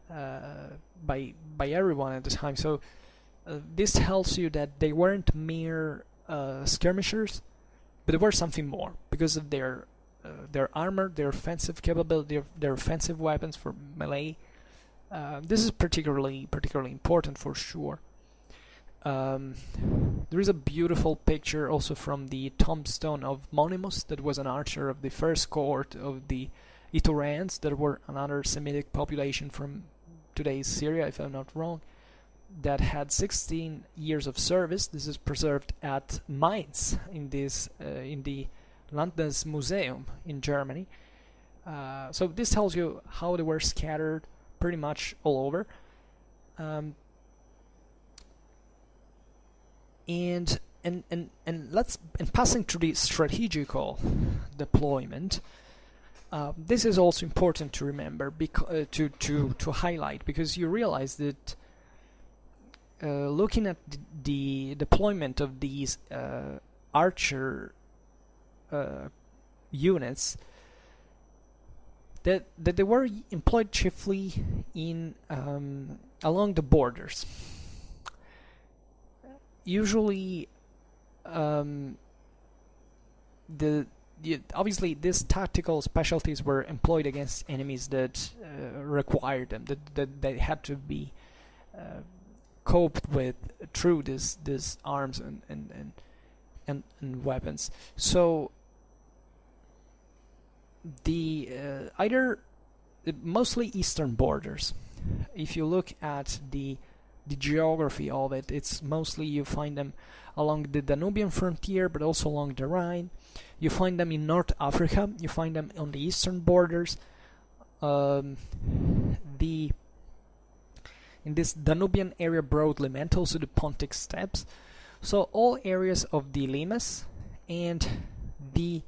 S1: by everyone at the time. So this tells you that they weren't mere skirmishers, but they were something more because of their armor, their offensive capability, their offensive weapons for melee. This is particularly important for sure. There is a beautiful picture also from the tombstone of Monimus, that was an archer of the first cohort of the Ithurians, that were another Semitic population from today's Syria, if I'm not wrong, that had 16 years of service. This is preserved at Mainz in the Landesmuseum in Germany. So this tells you how they were scattered pretty much all over. And passing to the strategical deployment, this is also important to remember, to highlight, because you realize that looking at the deployment of these archer units, that they were employed chiefly in along the borders. Usually, obviously these tactical specialties were employed against enemies that required them, that they had to be coped with through this arms and weapons. So mostly eastern borders. If you look at the geography of it, it's mostly you find them along the Danubian frontier, but also along the Rhine. You find them in North Africa. You find them on the eastern borders. In this Danubian area broadly meant also the Pontic steppes. So all areas of the limes, and it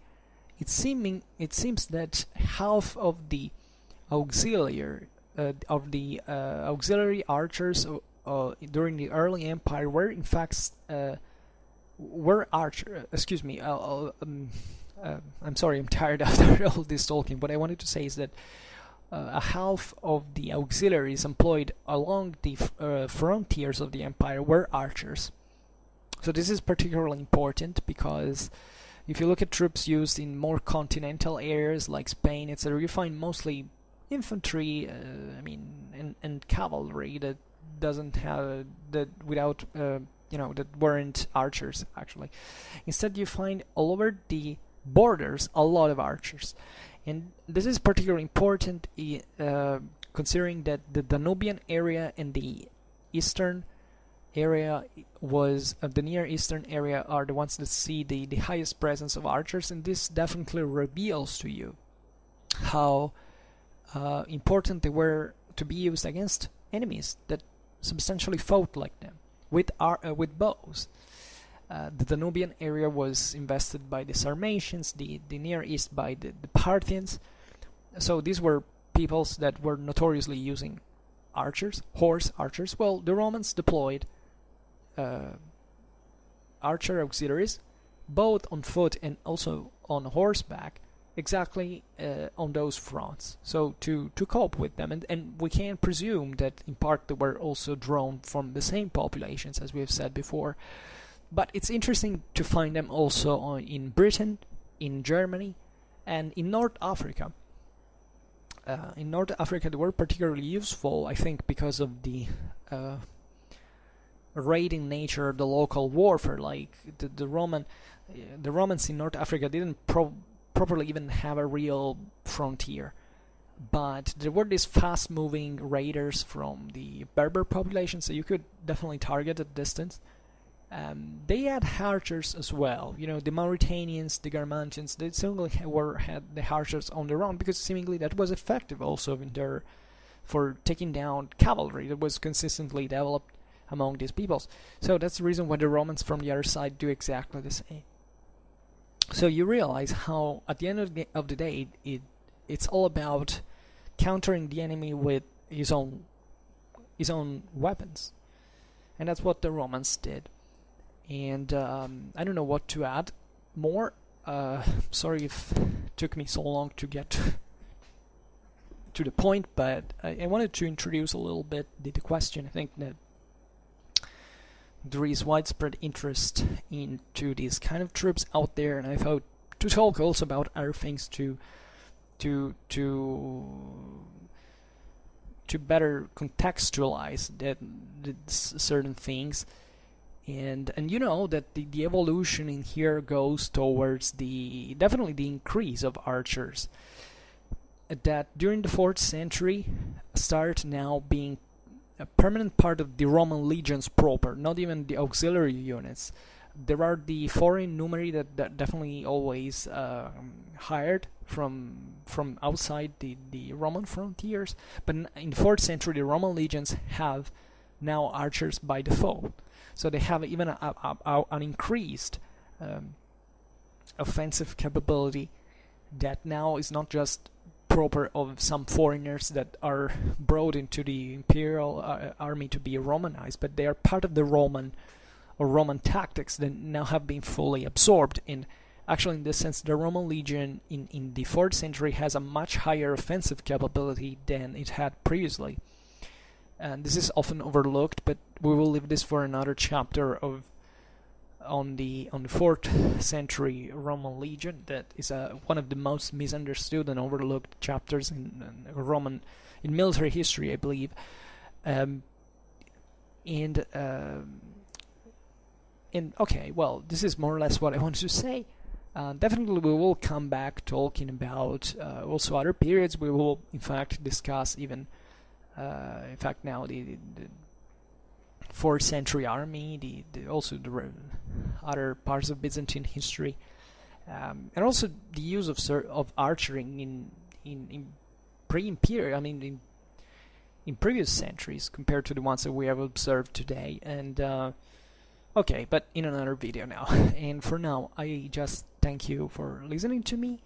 S1: seems that half of the auxiliary archers during the early empire were in fact I'm sorry, I'm tired after all this talking. What I wanted to say is that a half of the auxiliaries employed along the frontiers of the empire were archers. So this is particularly important because if you look at troops used in more continental areas like Spain, etc., you find mostly infantry, and cavalry that doesn't have that weren't archers actually. Instead, you find all over the borders a lot of archers, and this is particularly important considering that the Danubian area and the eastern area the Near Eastern area are the ones that see the highest presence of archers, and this definitely reveals to you how important they were to be used against enemies that substantially fought like them with bows. The Danubian area was invested by the Sarmatians, the Near East by the Parthians. So these were peoples that were notoriously using archers, horse archers. Well, the Romans deployed archer auxiliaries, both on foot and also on horseback, exactly on those fronts, so to cope with them. And we can presume that in part they were also drawn from the same populations, as we have said before. But it's interesting to find them also in Britain, in Germany, and in North Africa. In North Africa they were particularly useful, I think, because of the raiding nature of the local warfare. Like the Romans in North Africa didn't properly even have a real frontier, but there were these fast-moving raiders from the Berber population, so you could definitely target at distance. They had archers as well. You know, the Mauritanians, the Garmantians, they certainly had the archers on their own, because seemingly that was effective also for taking down cavalry that was consistently developed among these peoples. So that's the reason why the Romans from the other side do exactly the same. So you realize how, at the end of the day, it's all about countering the enemy with his own weapons, and that's what the Romans did. And I don't know what to add more. Sorry if it took me so long to get to the point, but I wanted to introduce a little bit the question. I think that there is widespread interest into these kind of troops out there, and I thought to talk also about other things to better contextualize that certain things. And you know that the evolution in here goes towards definitely the increase of archers, that during the 4th century start now being a permanent part of the Roman legions proper, not even the auxiliary units. There are the foreign numeri that definitely always hired from outside the Roman frontiers, but in the 4th century the Roman legions have now archers by default. So they have even an increased offensive capability that now is not just proper of some foreigners that are brought into the imperial army to be Romanized, but they are part of the Roman tactics that now have been fully absorbed. And actually, in this sense, the Roman legion in the 4th century has a much higher offensive capability than it had previously. And this is often overlooked, but we will leave this for another chapter on the 4th century Roman legion. That is one of the most misunderstood and overlooked chapters in military history, I believe. And okay, well, this is more or less what I wanted to say. Definitely we will come back talking about also other periods. We will in fact discuss even now the 4th century army, also the other parts of Byzantine history, and also the use of archery in pre-imperial, I mean in previous centuries compared to the ones that we have observed today. And okay, but in another video now. And for now, I just thank you for listening to me.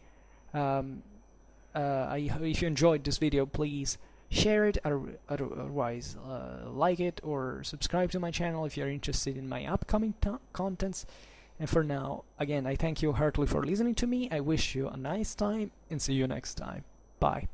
S1: If you enjoyed this video, please share it, otherwise like it or subscribe to my channel if you're interested in my upcoming contents. And for now, again, I thank you heartily for listening to me. I wish you a nice time and see you next time. Bye.